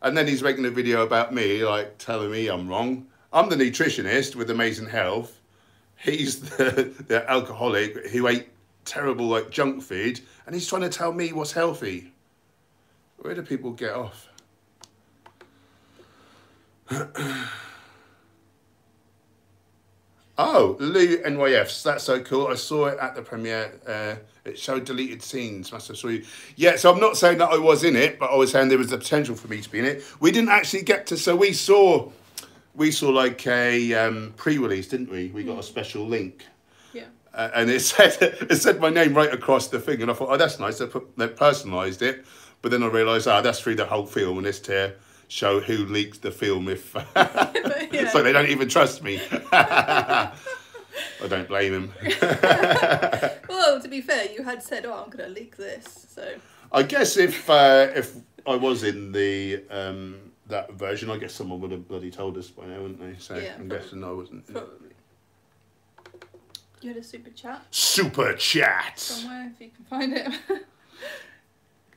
And then he's making a video about me, like telling me I'm wrong. I'm the nutritionist with amazing health. He's the alcoholic who ate terrible like junk food, and he's trying to tell me what's healthy. Where do people get off? Oh, Lou NYFs, that's so cool. I saw it at the premiere. It showed deleted scenes. Must have saw you. Yeah, so I'm not saying that I was in it, but I was saying there was the potential for me to be in it. We didn't actually get to. So we saw like a pre-release, didn't we? We got a special link. Yeah. And it said my name right across the thing, and I thought, oh, that's nice. They personalised it, but then I realised, that's through the whole film, and it's to show who leaked the film if Yeah. so they don't even trust me. I don't blame him. Well, to be fair, you had said, I'm going to leak this, so... I guess if I was in the that version, I guess someone would have bloody told us by now, wouldn't they? So yeah, I'm guessing I wasn't. Probably. You had a super chat? Super chat! Somewhere, if you can find it.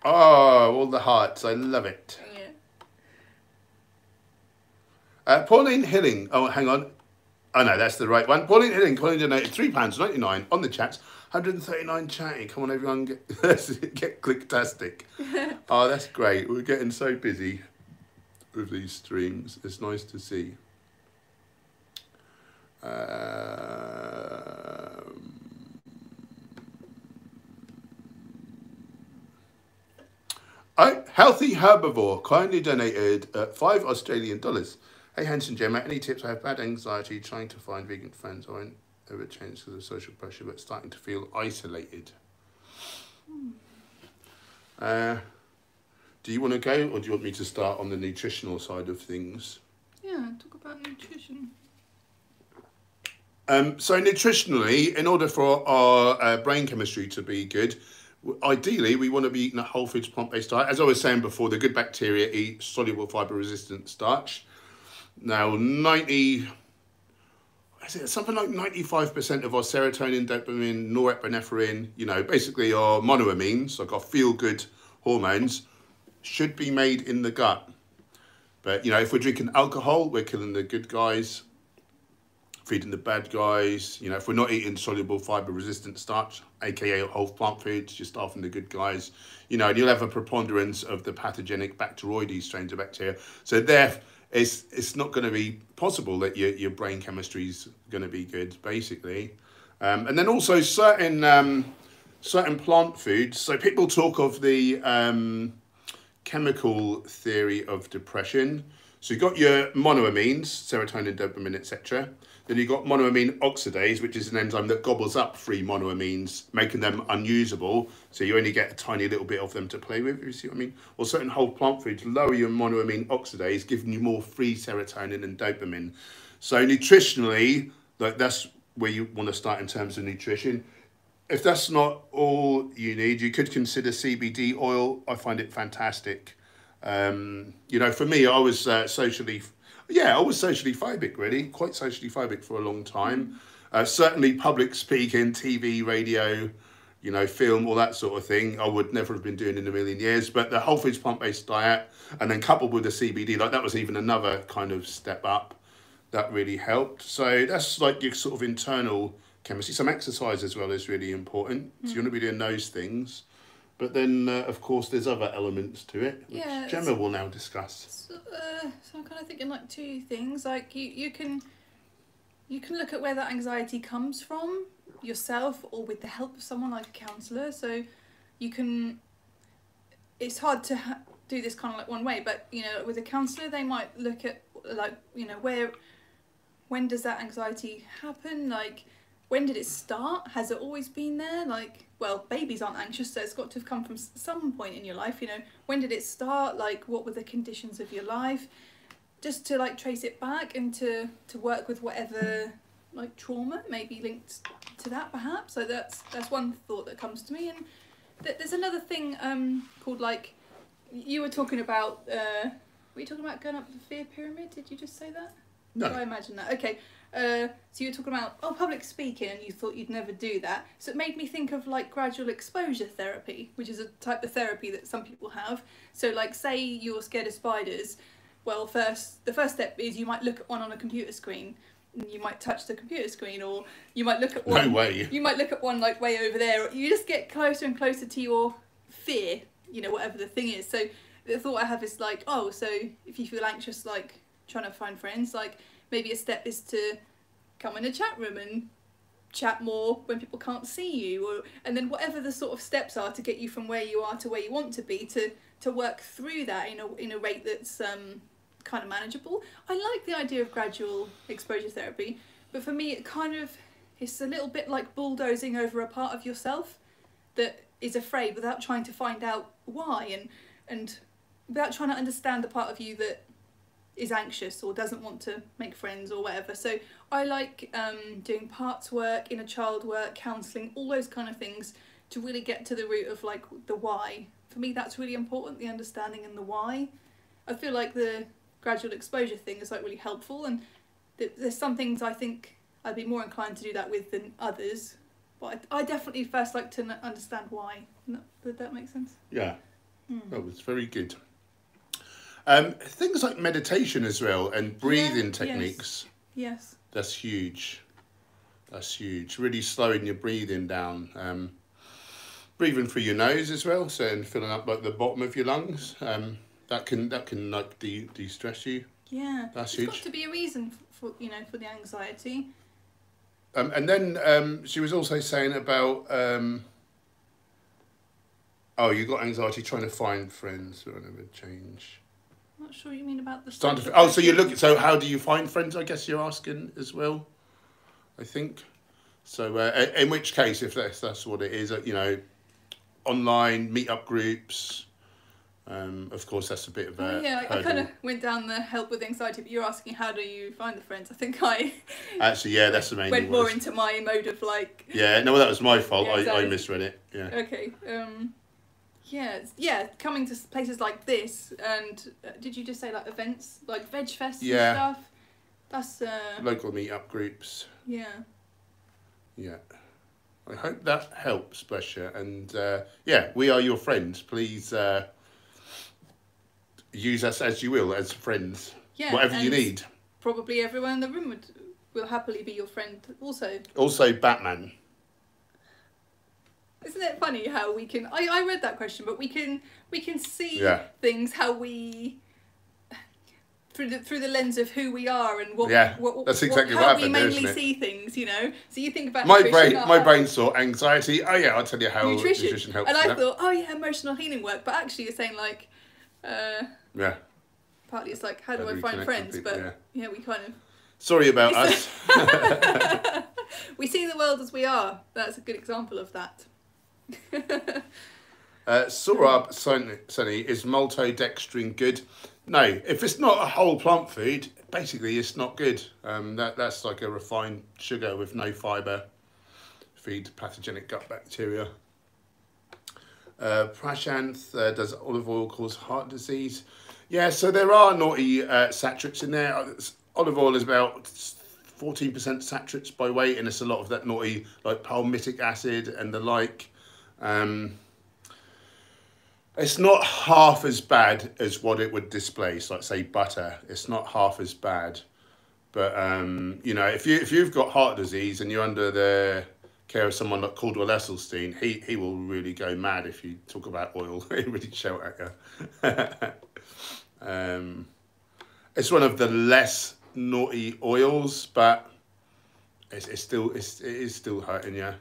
Oh, all the hearts. I love it. Yeah. Pauline Hilling. Oh, hang on. Oh, no, that's the right one. Pauline Hilling. Pauline donated £3.99 on the chats. 139 chatting. Come on, everyone. Get clicktastic. Oh, that's great. We're getting so busy with these streams. It's nice to see. Healthy Herbivore kindly donated $5 Australian. Hey, Hench and Gemma, any tips? I have bad anxiety trying to find vegan friends. I won't ever change because of social pressure, but starting to feel isolated. Do you want to go, or do you want me to start on the nutritional side of things? Yeah, talk about nutrition. So nutritionally, in order for our brain chemistry to be good, ideally we want to be eating a whole foods plant-based diet. As I was saying before, the good bacteria eat soluble fibre-resistant starch. Now, something like 95% of our serotonin, dopamine, norepinephrine, basically our monoamines, like our feel-good hormones, should be made in the gut. But, if we're drinking alcohol, we're killing the good guys, feeding the bad guys. If we're not eating soluble fibre-resistant starch, aka whole plant foods, you're starving the good guys. And you'll have a preponderance of the pathogenic Bacteroides strains of bacteria. So therefore, it's not going to be possible that your brain chemistry is going to be good, basically. And then also certain plant foods. So people talk of the chemical theory of depression. So you've got your monoamines, serotonin, dopamine, etc. Then you've got monoamine oxidase, which is an enzyme that gobbles up free monoamines, making them unusable. So you only get a tiny little bit of them to play with, you see what I mean? Or certain whole plant foods lower your monoamine oxidase, giving you more free serotonin and dopamine. So nutritionally, that's where you want to start in terms of nutrition. If that's not all you need, you could consider CBD oil. I find it fantastic. For me, I was socially phobic, really, quite socially phobic for a long time. Certainly public speaking, TV, radio, film, all that sort of thing, I would never have been doing in a million years. But the whole foods plant-based diet, and then coupled with the CBD, that was even another kind of step up. That really helped. So that's like your sort of internal chemistry. Some exercise as well is really important. So you want to be doing those things. But then, of course, there's other elements to it, which Gemma will now discuss. So I'm kind of thinking like two things. Like you can look at where that anxiety comes from yourself, or with the help of someone like a counsellor. So you can. It's hard to do this kind of like one way, but with a counsellor, they might look at when does that anxiety happen? Like, when did it start? Has it always been there? Like, well, babies aren't anxious, so it's got to have come from some point in your life. When did it start? Like, what were the conditions of your life? Just to like trace it back and to work with whatever like trauma may be linked to that, perhaps. So that's one thought that comes to me. And there's another thing called, like, you were talking about. Were you talking about going up the fear pyramid? Did you just say that? No. I imagine that. Okay. So you were talking about public speaking, and you thought you'd never do that. So it made me think of like gradual exposure therapy, which is a type of therapy that some people have. So like, say you're scared of spiders. Well, the first step is you might look at one on a computer screen. And you might touch the computer screen, or you might look at one. No way. You might look at one like way over there. You just get closer and closer to your fear. Whatever the thing is. So the thought I have is like, so if you feel anxious, like trying to find friends, like maybe a step is to come in a chat room and chat more when people can't see you, and then whatever the sort of steps are to get you from where you are to where you want to be, to work through that in a rate that's kind of manageable. I like the idea of gradual exposure therapy, but for me it's a little bit like bulldozing over a part of yourself that is afraid without trying to find out why, and without trying to understand the part of you that is anxious or doesn't want to make friends or whatever. So I like doing parts work, inner child work, counselling, all those kind of things to really get to the root of like the why. For me, that's really important, the understanding and the why. I feel like the gradual exposure thing is like really helpful, and there's some things I think I'd be more inclined to do that with than others. But I definitely first like to understand why. Did that make sense? Yeah, that was very good. Things like meditation as well, and breathing techniques. Yes. That's huge. That's huge. Really slowing your breathing down. Breathing through your nose as well, so and filling up like the bottom of your lungs. That can like de-stress you. Yeah. That's There's huge. got to be a reason for the anxiety. And then she was also saying about you got anxiety trying to find friends or whatever. Change. I'm not sure what you mean about the. So you look. So how do you find friends? I guess you're asking as well. I think. So in which case, if that's what it is, online meetup groups, Of course, that's a bit of Oh a yeah, I hurdle. kind of went down the help with anxiety, but you're asking how do you find the friends. I think I Actually, yeah, that's the main went thing. more into my mode of like. Yeah, no, well, that was my fault. Yeah, I exactly. misread it. Yeah. Okay. Yeah. Coming to places like this, and did you just say like events, like veg fests Yeah. and stuff? That's Local meet-up groups. yeah. Yeah. I hope that helps, bless you. And yeah, we are your friends. Please use us as you will, as friends. Yeah. Whatever you and need. Probably everyone in the room will happily be your friend also. Also, Batman. Isn't it funny how we can? I read that question, but we can see things how we through the lens of who we are and what. Yeah, that's exactly what happened how we there, mainly isn't it? see things, you know. So you think about My nutrition, brain saw anxiety. Oh yeah, I'll tell you how nutrition helps. And I thought, oh yeah, emotional healing work, but actually you're saying like, yeah. Partly it's like how do I find friends, people, but yeah, we kind of. Sorry about us. We see the world as we are. That's a good example of that. Sorab Sunny, is maltodextrin good? No, if it's not a whole plant food, basically it's not good. That's like a refined sugar with no fibre. Feed pathogenic gut bacteria. Prashanth, does olive oil cause heart disease? Yeah, so there are naughty saturates in there. Olive oil is about 14% saturates by weight, and it's a lot of that naughty like palmitic acid and the like. It's not half as bad as what it would displace, like say butter. It's not half as bad, but you know, if you've got heart disease and you're under the care of someone like Caldwell Esselstyn, he will really go mad if you talk about oil. He really shout at you. It's one of the less naughty oils, but it is still hurting you.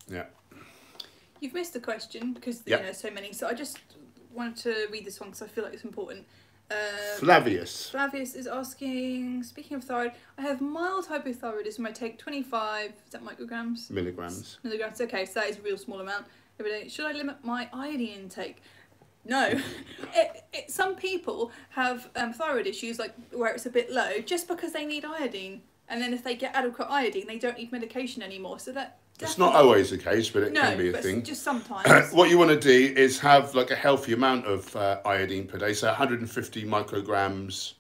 Yeah. You've missed a question because you know so many. So I just wanted to read this one because I feel like it's important. Flavius is asking, speaking of thyroid, I have mild hypothyroidism. I take 25, is that micrograms? Milligrams. Milligrams, okay, so that is a real small amount every day. Should I limit my iodine intake? No. Some people have thyroid issues, like where it's a bit low, just because they need iodine. And then if they get adequate iodine, they don't need medication anymore. So that it's not always the case, but it can be a thing. Just sometimes. What you want to do is have like a healthy amount of iodine per day, so 150 micrograms.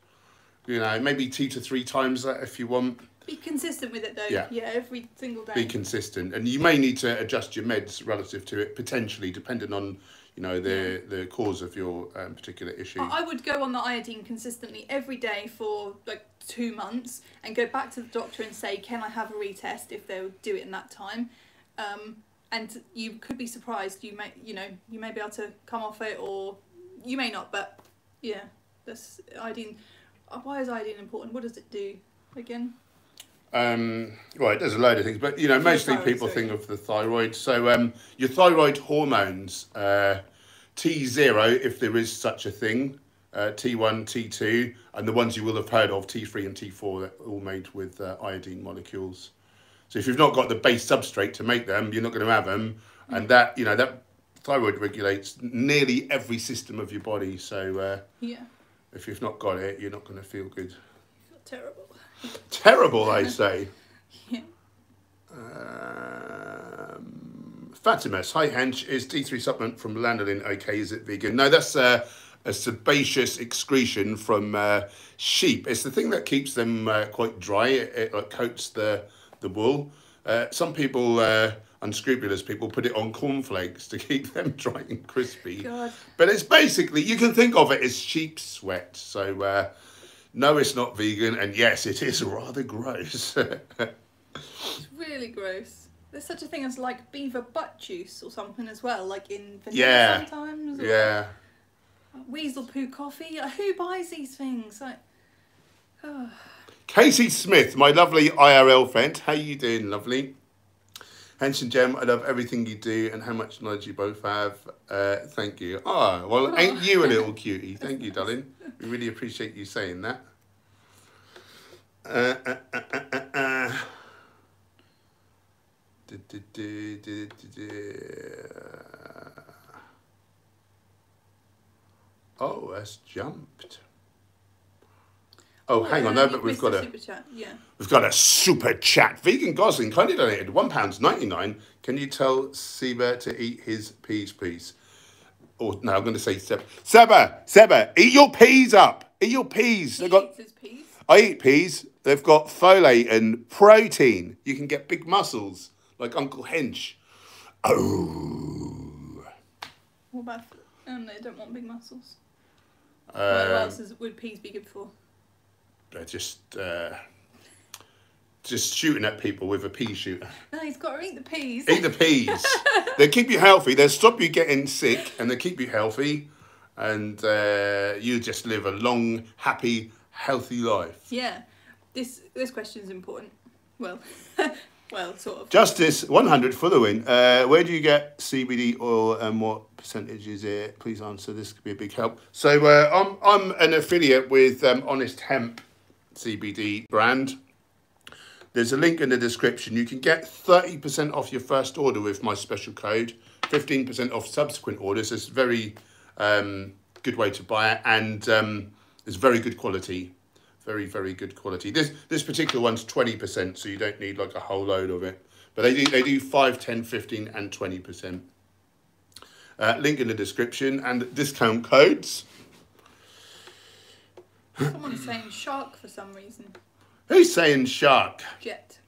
You know, maybe 2 to 3 times that if you want. Be consistent with it though. Yeah, every single day. Be consistent, and you may need to adjust your meds relative to it, potentially, depending on the cause of your particular issue. I would go on the iodine consistently every day for like 2 months and go back to the doctor and say, can I have a retest if they'll do it in that time? And you could be surprised. You may be able to come off it, or you may not. But yeah, that's iodine. Why is iodine important? What does it do again? Well, it does a load of things, but mostly people think of the thyroid. So your thyroid hormones, T0, if there is such a thing, T1, T2, and the ones you will have heard of, T3 and T4, they're all made with iodine molecules. So if you've not got the base substrate to make them, you're not going to have them. And that thyroid regulates nearly every system of your body. So if you've not got it, you're not going to feel good. You feel terrible. Terrible, I say. Yeah. Fatimus, hi Hench, is D3 supplement from lanolin okay? Is it vegan? No, that's a sebaceous excretion from sheep. It's the thing that keeps them quite dry. It like coats the wool. Some people, unscrupulous people, put it on cornflakes to keep them dry and crispy. God. But it's basically, you can think of it as sheep sweat. So no, it's not vegan, and yes, it is rather gross. It's really gross. There's such a thing as like beaver butt juice or something as well, like in vanilla sometimes. Or weasel poo coffee. Who buys these things? Like, oh. Casey Smith, my lovely IRL friend. How you doing, lovely? Hench and Jem, I love everything you do and how much knowledge you both have. Thank you. Oh, well, ain't you a little cutie? Thank you, darling. We really appreciate you saying that. Oh, that's jumped. Oh, hang on, no, but we've got a super chat. Yeah. We've got a super chat. Vegan Gosling kindly donated £1.99. Can you tell Seba to eat his peas, please? Or no, I'm going to say Seba. Seba, eat your peas up. Eat your peas. He eats his peas. I eat peas. They've got folate and protein. You can get big muscles like Uncle Hench. Oh. What about? They don't want big muscles. What else would peas be good for? They're just shooting at people with a pea shooter. No, he's got to eat the peas. Eat the peas. They keep you healthy. They stop you getting sick, and they keep you healthy, and you just live a long, happy, healthy life. Yeah, this question is important. Well, well, sort of. Justice 100 for the win. Where do you get CBD oil, and what percentage is it? Please answer. This could be a big help. So I'm an affiliate with Honest Hemp CBD brand. There's a link in the description. You can get 30% off your first order with my special code, 15% off subsequent orders. It's a very good way to buy it, and it's very good quality. Very, very good quality. This particular one's 20%, so you don't need like a whole load of it. But they do 5, 10, 15 and 20%. Link in the description and discount codes. Someone's saying shark for some reason. Who's saying shark? Jet.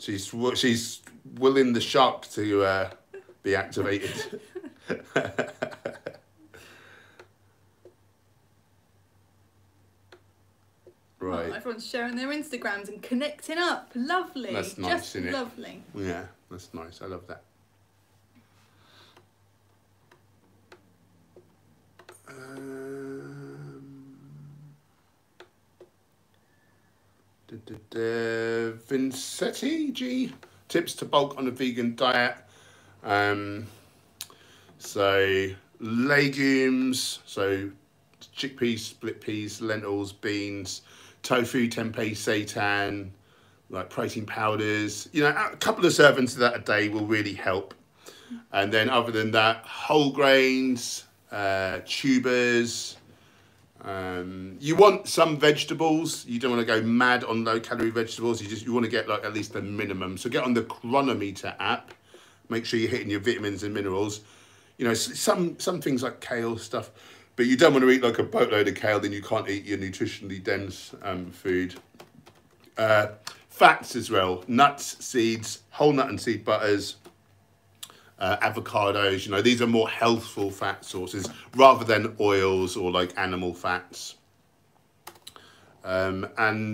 She's willing the shark to be activated. Right. Oh, everyone's sharing their Instagrams and connecting up. Lovely. That's nice, Just isn't it? lovely. Yeah, that's nice. I love that. Vincetti G, tips to bulk on a vegan diet. So legumes, so chickpeas, split peas, lentils, beans, tofu, tempeh, seitan, like protein powders. You know, a couple of servings of that a day will really help. And then other than that, whole grains, tubers. You want some vegetables. You don't want to go mad on low calorie vegetables. You want to get like at least the minimum. So get on the Chronometer app. Make sure you're hitting your vitamins and minerals. You know, some things like kale stuff, but you don't want to eat like a boatload of kale. Then you can't eat your nutritionally dense food. Fats as well: nuts, seeds, whole nut and seed butters. Avocados, you know, these are more healthful fat sources rather than oils or like animal fats. And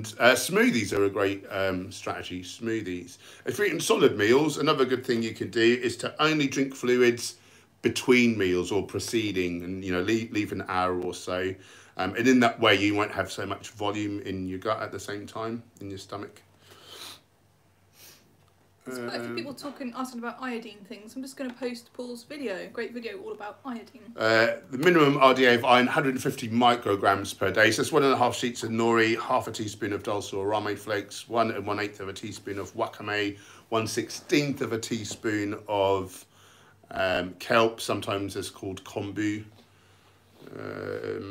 smoothies are a great strategy. Smoothies. If you're eating solid meals, another good thing you can do is to only drink fluids between meals or preceding, and you know, leave an hour or so. And in that way, you won't have so much volume in your gut at the same time in your stomach. There's quite a few people asking about iodine things. I'm just going to post Paul's video. Great video all about iodine. The minimum RDA of iron, 150 micrograms per day. So that's 1.5 sheets of nori, half a teaspoon of dulse or rame flakes, 1 1/8 of a teaspoon of wakame, 1/16 of a teaspoon of kelp. Sometimes it's called kombu.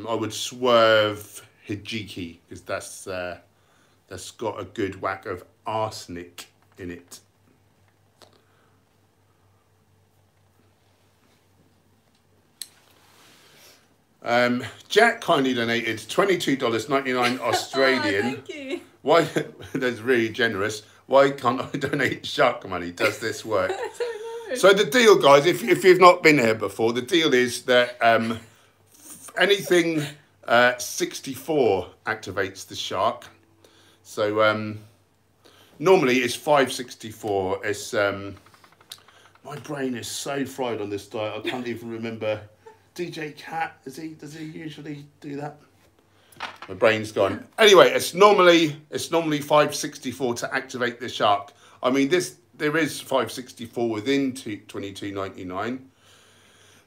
I would swerve hijiki because that's got a good whack of arsenic in it. Jack kindly donated $22.99 Australian. Thank you. Why? That's really generous. Why can't I donate shark money? Does this work? I don't know. So the deal, guys, if you've not been here before, the deal is that anything 64 activates the shark. So normally it's 564. It's my brain is so fried on this diet. I can't even remember. DJ Cat, does he usually do that? My brain's gone. Anyway, it's normally 564 to activate the shark. I mean, there is 564 within 22.99.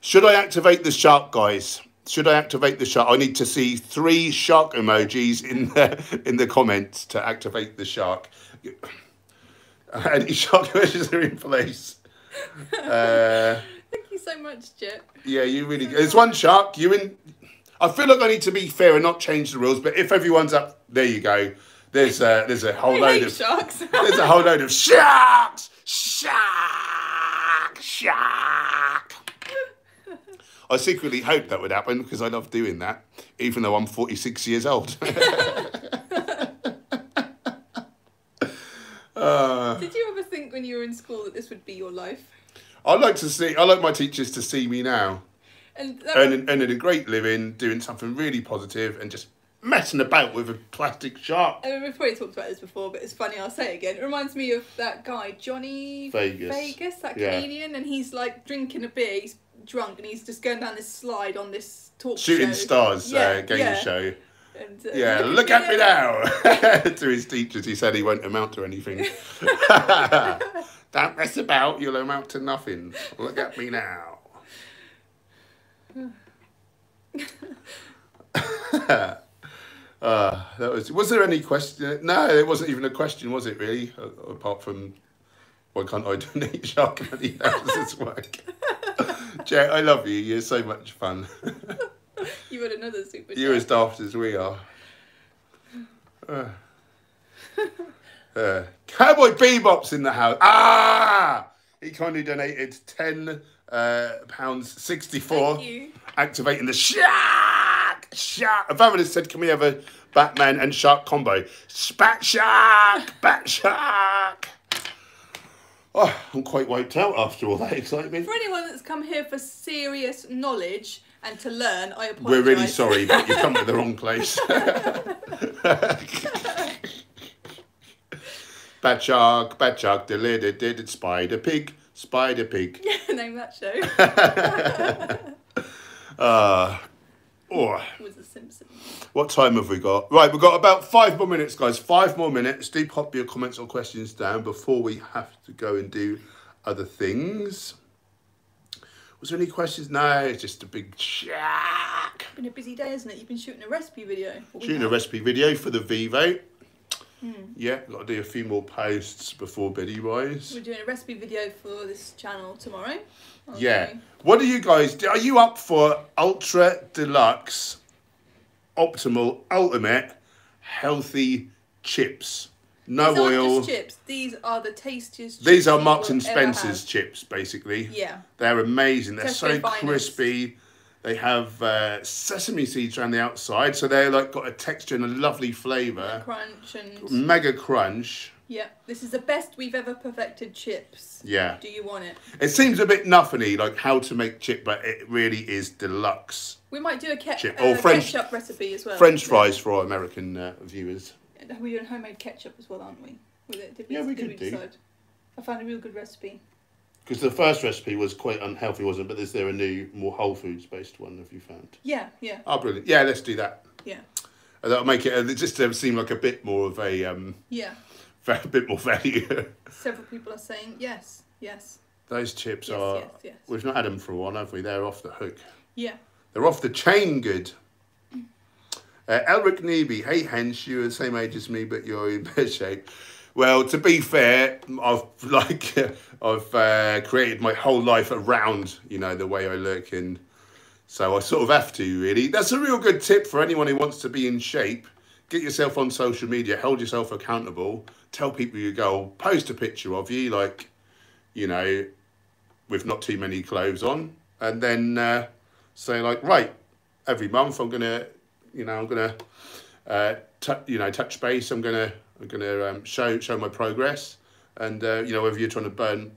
Should I activate the shark, guys? Should I activate the shark? I need to see 3 shark emojis in the comments to activate the shark. Any shark emojis are in place. Thank you so much, Jet. Yeah, you really. There's one shark. I feel like I need to be fair and not change the rules, but if everyone's up, there you go. There's a whole load of sharks. There's a whole load of sharks. I secretly hoped that would happen because I love doing that, even though I'm 46 years old. Did you ever think when you were in school that this would be your life? I like my teachers to see me now. And earning a great living, doing something really positive and just messing about with a plastic shark. I mean, we've probably talked about this before, but it's funny, I'll say it again. It reminds me of that guy, Johnny Vegas, that Canadian, and he's like drinking a beer, he's drunk, and he's just going down this slide on this talk Shooting show. Stars game show. And, look at me now. To his teachers, he said he won't amount to anything. Don't mess about, you'll amount to nothing. Look at me now. Was there any question? No, it wasn't even a question, was it really? Apart from, why can't I donate shark money? How does this work? Jay, I love you. You're so much fun. You got another super chat. You're as daft as we are. Cowboy Bebop's in the house. He kindly donated £10.64. Thank you. Activating the shark. Avon has said, can we have a Batman and shark combo? Bat shark. Oh, I'm quite wiped out after all that excitement. For anyone that's come here for serious knowledge and to learn, I apologise. We're really sorry, but you've come to the wrong place. Bat shark, did spider pig. Yeah, name that show. Was the Simpsons. What time have we got? Right, we've got about 5 more minutes, guys. 5 more minutes. Do pop your comments or questions down before we have to go and do other things. Was there any questions? No, it's just a big shark. It's been a busy day, isn't it? You've been shooting a recipe video. Shooting a recipe video for the Vivo. Yeah, got to do a few more posts before beddy rise. We're doing a recipe video for this channel tomorrow. Yeah. What do you guys do? Are you up for ultra deluxe, optimal, ultimate, healthy chips? No These aren't oil. just chips. These are the tastiest chips. These are Marks and you will ever Spencer's have. chips, basically. Yeah. They're amazing. They're so Tesco finest. crispy. They have sesame seeds around the outside, so they're like got a texture and a lovely flavour. Crunch and... Mega crunch. Yeah, this is the best we've ever perfected chips. Yeah. Do you want it? It seems a bit nothing-y, like how to make chip, but it really is deluxe. We might do a Chip. Or French, ketchup recipe as well. French fries for our American viewers. We're doing homemade ketchup as well, aren't we? With it? Yeah, we could do. Decide? I found a real good recipe. Because the first recipe was quite unhealthy, wasn't it? But is there a new, more Whole Foods based one, have you found? Yeah, yeah. Oh, brilliant. Yeah, let's do that. Yeah. That'll make it just seem like a bit more of a... yeah. A bit more value. Several people are saying yes, yes. Those chips yes, are... Yes, yes. We've not had them for a while, have we? They're off the hook. Yeah. They're off the chain good. Elric Neeby, hey Hench, you're the same age as me, but you're in better shape. Well, to be fair, I've created my whole life around, you know, the way I look, and so I sort of have to, really. That's a real good tip for anyone who wants to be in shape. Get yourself on social media, hold yourself accountable, tell people your goal, post a picture of you, like, you know, with not too many clothes on, and then say like, right, every month I'm gonna, you know, I'm gonna, touch base. I'm gonna show my progress, and you know, whether you're trying to burn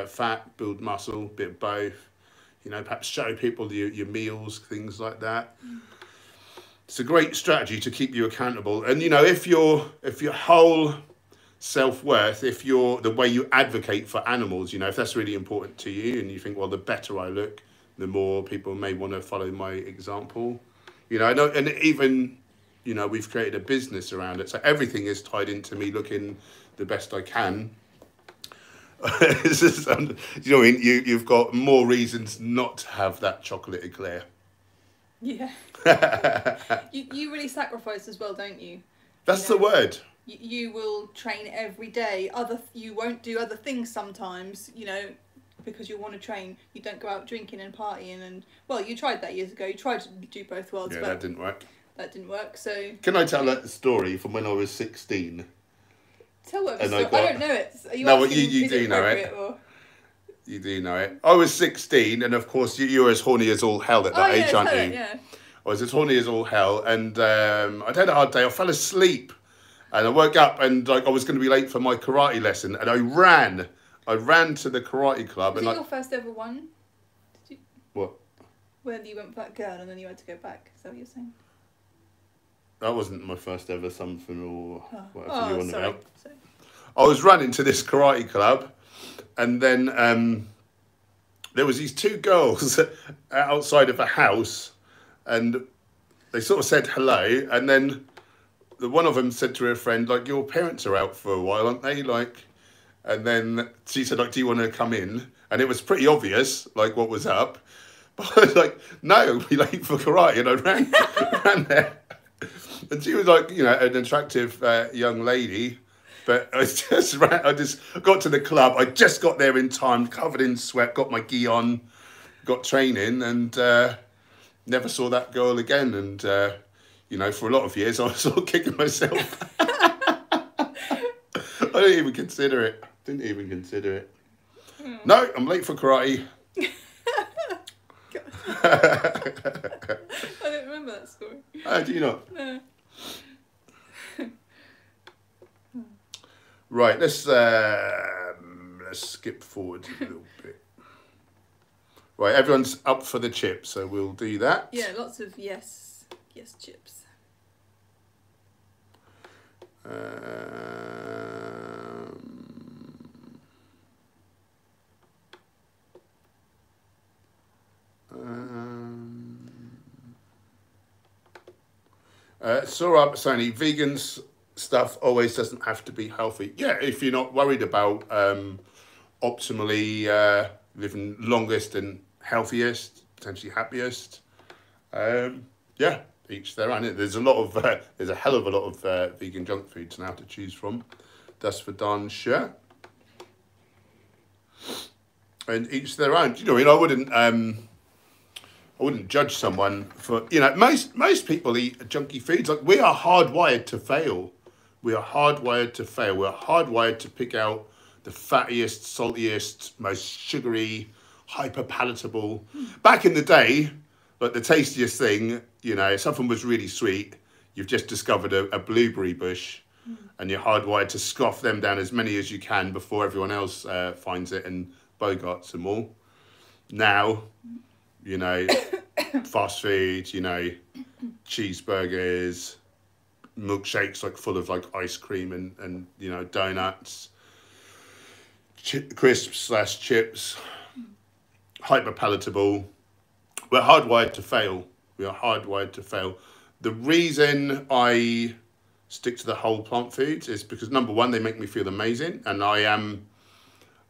fat, build muscle, bit of both, you know, perhaps show people your meals, things like that. It's a great strategy to keep you accountable. And you know, if your whole self-worth, if you're the way you advocate for animals, you know, if that's really important to you, and you think, well, the better I look, the more people may want to follow my example. You know, and even, you know, we've created a business around it, so everything is tied into me looking the best I can. It's just, you know what I mean? You've got more reasons not to have that chocolate eclair. Yeah. you really sacrifice as well, don't you? That's you know, the word. You will train every day. You won't do other things sometimes, you know, because you want to train. You don't go out drinking and partying and, well, you tried that years ago. You tried to do both worlds, Yeah, but that didn't work. That didn't work, so... Can I tell that story from when I was 16? Tell what story. I don't know it. Are you no, asking, you do know it. Or... You do know it. I was 16, and of course you were as horny as all hell at that age, aren't you? Yeah. I was as horny as all hell, and I'd had a hard day. I fell asleep, and I woke up, and like I was going to be late for my karate lesson, and I ran to the karate club. Was and it your first ever one? Did you... What? Where you went for that girl, and then you had to go back. Is that what you're saying? That wasn't my first ever something or whatever you want about. Sorry. I was running to this karate club, and then there was these two girls outside of a house, and they sort of said hello, and then one of them said to her friend, like, your parents are out for a while, aren't they? Like, and then she said, like, do you want to come in? And it was pretty obvious, like, what was up. But I was like, no, I'll be late for karate, and I ran there. And she was like, you know, an attractive young lady. But I just got to the club. I just got there in time, covered in sweat, got my gi on, got training, and never saw that girl again. And, you know, for a lot of years, I was sort of kicking myself. I didn't even consider it. No, I'm late for karate. I don't remember that story. Do you not? No. Right, let's skip forward a little bit. Right, everyone's up for the chip, so we'll do that. Yeah, lots of yes chips. Sorab Sony, vegans stuff always doesn't have to be healthy. Yeah, if you're not worried about optimally living longest and healthiest, potentially happiest, yeah, each their own. There's a lot of there's a hell of a lot of vegan junk foods now to choose from. That's for darn sure. And each their own. You know, I mean, I wouldn't judge someone for, you know, most people eat junky foods. Like, we are hardwired to fail. We are hardwired to fail. We're hardwired to pick out the fattiest, saltiest, most sugary, hyper palatable. Back in the day, like, the tastiest thing, you know, if something was really sweet, you've just discovered a blueberry bush, and you're hardwired to scoff them down as many as you can before everyone else finds it and bogarts them all. Now, you know, fast food, you know, cheeseburgers, milkshakes like full of like ice cream and you know, donuts, crisps/chips, hyper palatable. We're hardwired to fail. We are hardwired to fail. The reason I stick to the whole plant foods is because, number one, they make me feel amazing, and I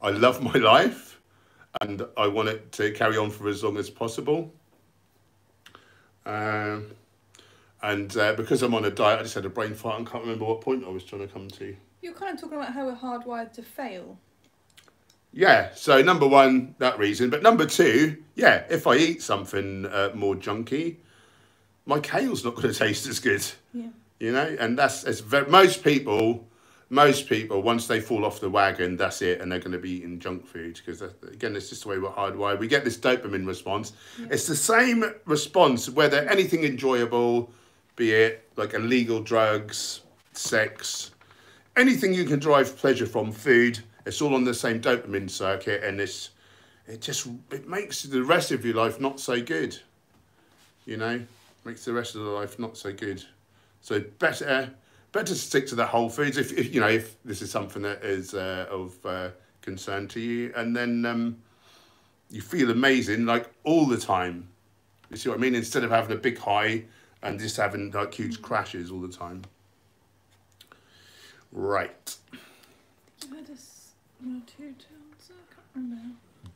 love my life. And I want it to carry on for as long as possible. And because I'm on a diet, I just had a brain fart and can't remember what point I was trying to come to. You're kind of talking about how we're hardwired to fail. Yeah, so number one, that reason. But number two, yeah, if I eat something more junky, my kale's not going to taste as good. Yeah. You know, and it's most people, once they fall off the wagon, that's it, and they're going to be eating junk food, because, again, it's just the way we're hardwired. We get this dopamine response. Yeah. It's the same response whether anything enjoyable, be it like illegal drugs, sex, anything you can derive pleasure from, food, it's all on the same dopamine circuit, and it makes the rest of your life not so good. You know, makes the rest of the life not so good. So better stick to the whole foods if you know, if this is something that is of concern to you, and then you feel amazing like all the time. You see what I mean? Instead of having a big high and just having like huge crashes all the time. Right.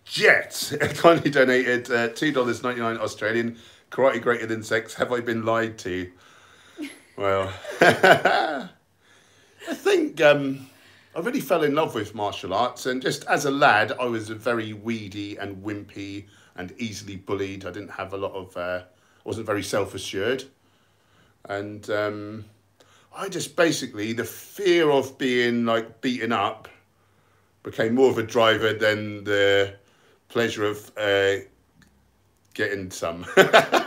Jet kindly donated $2.99 Australian. Karate greater than sex. Have I been lied to? Well, I think I really fell in love with martial arts, and just as a lad, I was very weedy and wimpy and easily bullied. I didn't have a lot of, wasn't very self-assured. And I just basically, the fear of being like beaten up became more of a driver than the pleasure of getting some. I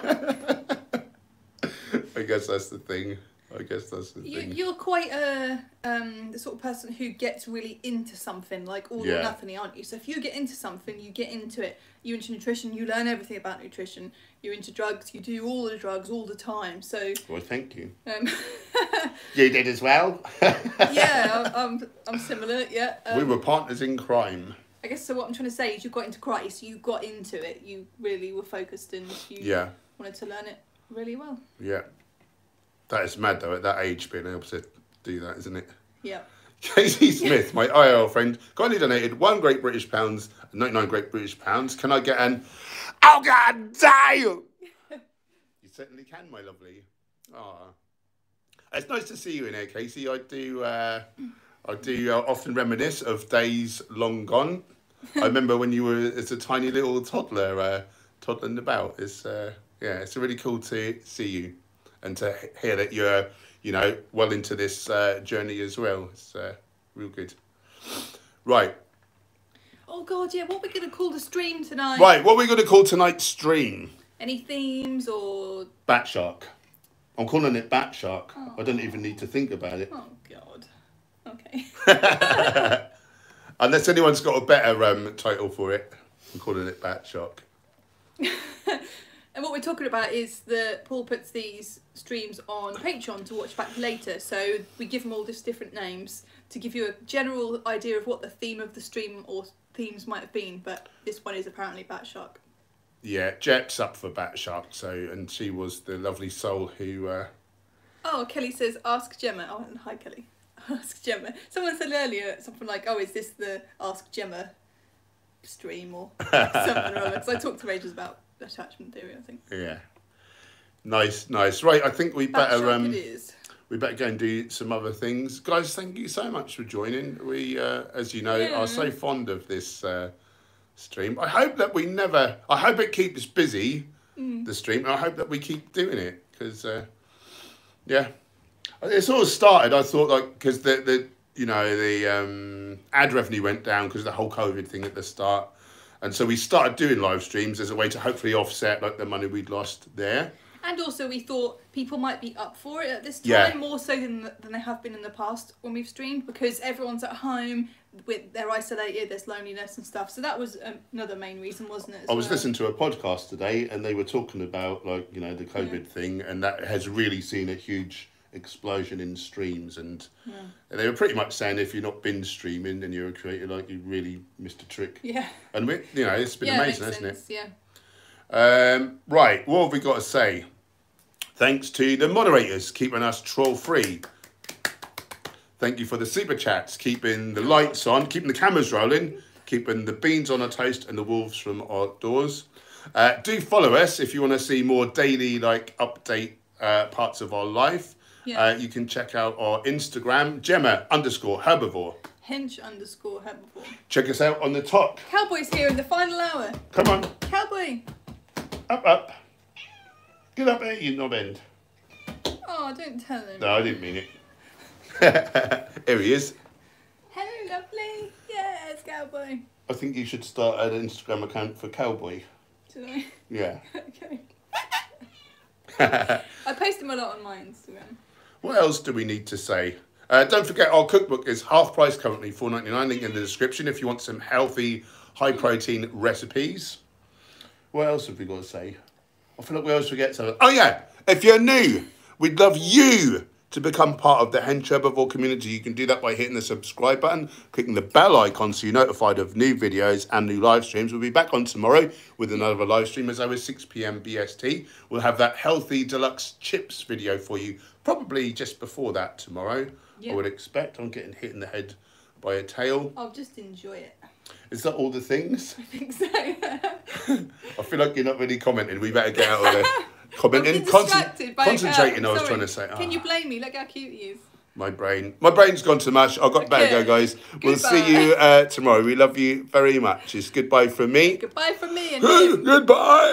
guess that's the thing. You're quite the sort of person who gets really into something, like all or nothing, aren't you? So if you get into something, you get into it. You're into nutrition, you learn everything about nutrition. You're into drugs, you do all the drugs all the time. So. Well, thank you. You did as well. Yeah, I'm similar. Yeah. We were partners in crime. I guess so. What I'm trying to say is, you got into Christ. You got into it. You really were focused, and you wanted to learn it really well. Yeah. That is mad, though, at that age, being able to do that, isn't it? Yeah. Casey Smith, my IRL friend, kindly donated £1 Great British pounds, 99 Great British pounds. Can I get an, oh, God damn! You certainly can, my lovely. Ah, it's nice to see you in here, Casey. I do often reminisce of days long gone. I remember when you were as a tiny little toddler, toddling about. It's really cool to see you. And to hear that you're, well into this journey as well. It's real good. Right. Oh, God, yeah. What are we going to call the stream tonight? Right, what are we going to call tonight's stream? Any themes or... Bat Shark. I'm calling it Bat Shark. Oh. I don't even need to think about it. Oh, God. Okay. Unless anyone's got a better title for it. I'm calling it Bat Shark. And what we're talking about is that Paul puts these streams on Patreon to watch back later. So we give them all just different names to give you a general idea of what the theme of the stream or themes might have been. But this one is apparently Bat Shark. Yeah, Jet's up for Bat Shark. And she was the lovely soul who... Oh, Kelly says, ask Gemma. Oh, hi, Kelly. Ask Gemma. Someone said earlier something like, oh, is this the Ask Gemma stream or something or other? Because I talked to Rangers about attachment theory, I think. Yeah. Nice. Right, I think we better it is. We better go and do some other things. Guys, thank you so much for joining. We as you know, are so fond of this stream. I hope that I hope it keeps busy, the stream, and I hope that we keep doing it because it sort of started, I thought, like, because the ad revenue went down because of the whole COVID thing at the start. And so we started doing live streams as a way to hopefully offset like the money we'd lost there. And also we thought people might be up for it at this time, more so than they have been in the past when we've streamed, because everyone's at home, they're isolated, there's loneliness and stuff. So that was another main reason, wasn't it? I was listening to a podcast today and they were talking about the COVID thing, and that has really seen a huge explosion in streams, and they were pretty much saying if you're not been streaming and you're a creator, like, you really missed a trick. Yeah. And it's been amazing, hasn't it? Yeah. Right, what have we got to say? Thanks to the moderators keeping us troll free. Thank you for the super chats, keeping the lights on, keeping the cameras rolling, keeping the beans on our toast and the wolves from outdoors. Do follow us if you want to see more daily update parts of our life. Yeah. You can check out our Instagram, Gemma_Herbivore. Hench _Herbivore. Check us out on the top. Cowboy's here in the final hour. Come on. Cowboy. Up. Get up there, you knob end. Oh, don't tell him. No, I didn't mean it. Here he is. Hello, lovely. Yes, Cowboy. I think you should start an Instagram account for Cowboy. Should I? Yeah. Okay. I post them a lot on my Instagram. What else do we need to say? Don't forget, our cookbook is half price currently, $4.99. Link in the description if you want some healthy, high-protein recipes. What else have we got to say? I feel like we always forget something. Oh, yeah. If you're new, we'd love you to become part of the Hench Herbivore community. You can do that by hitting the subscribe button, clicking the bell icon so you're notified of new videos and new live streams. We'll be back on tomorrow with another live stream as over 6 p.m. BST. We'll have that healthy deluxe chips video for you, probably just before that tomorrow. Yep. I would expect. I'm getting hit in the head by a tail. I'll just enjoy it. Is that all the things? I think so. I feel like you're not really commenting. We better get out of there. Commenting, concentrating. I was trying to say. Can you blame me? Look how cute he is. My brain's gone to mush. I've got better go, guys. We'll see you tomorrow. We love you very much. It's goodbye from me. Goodbye from me and him. Goodbye.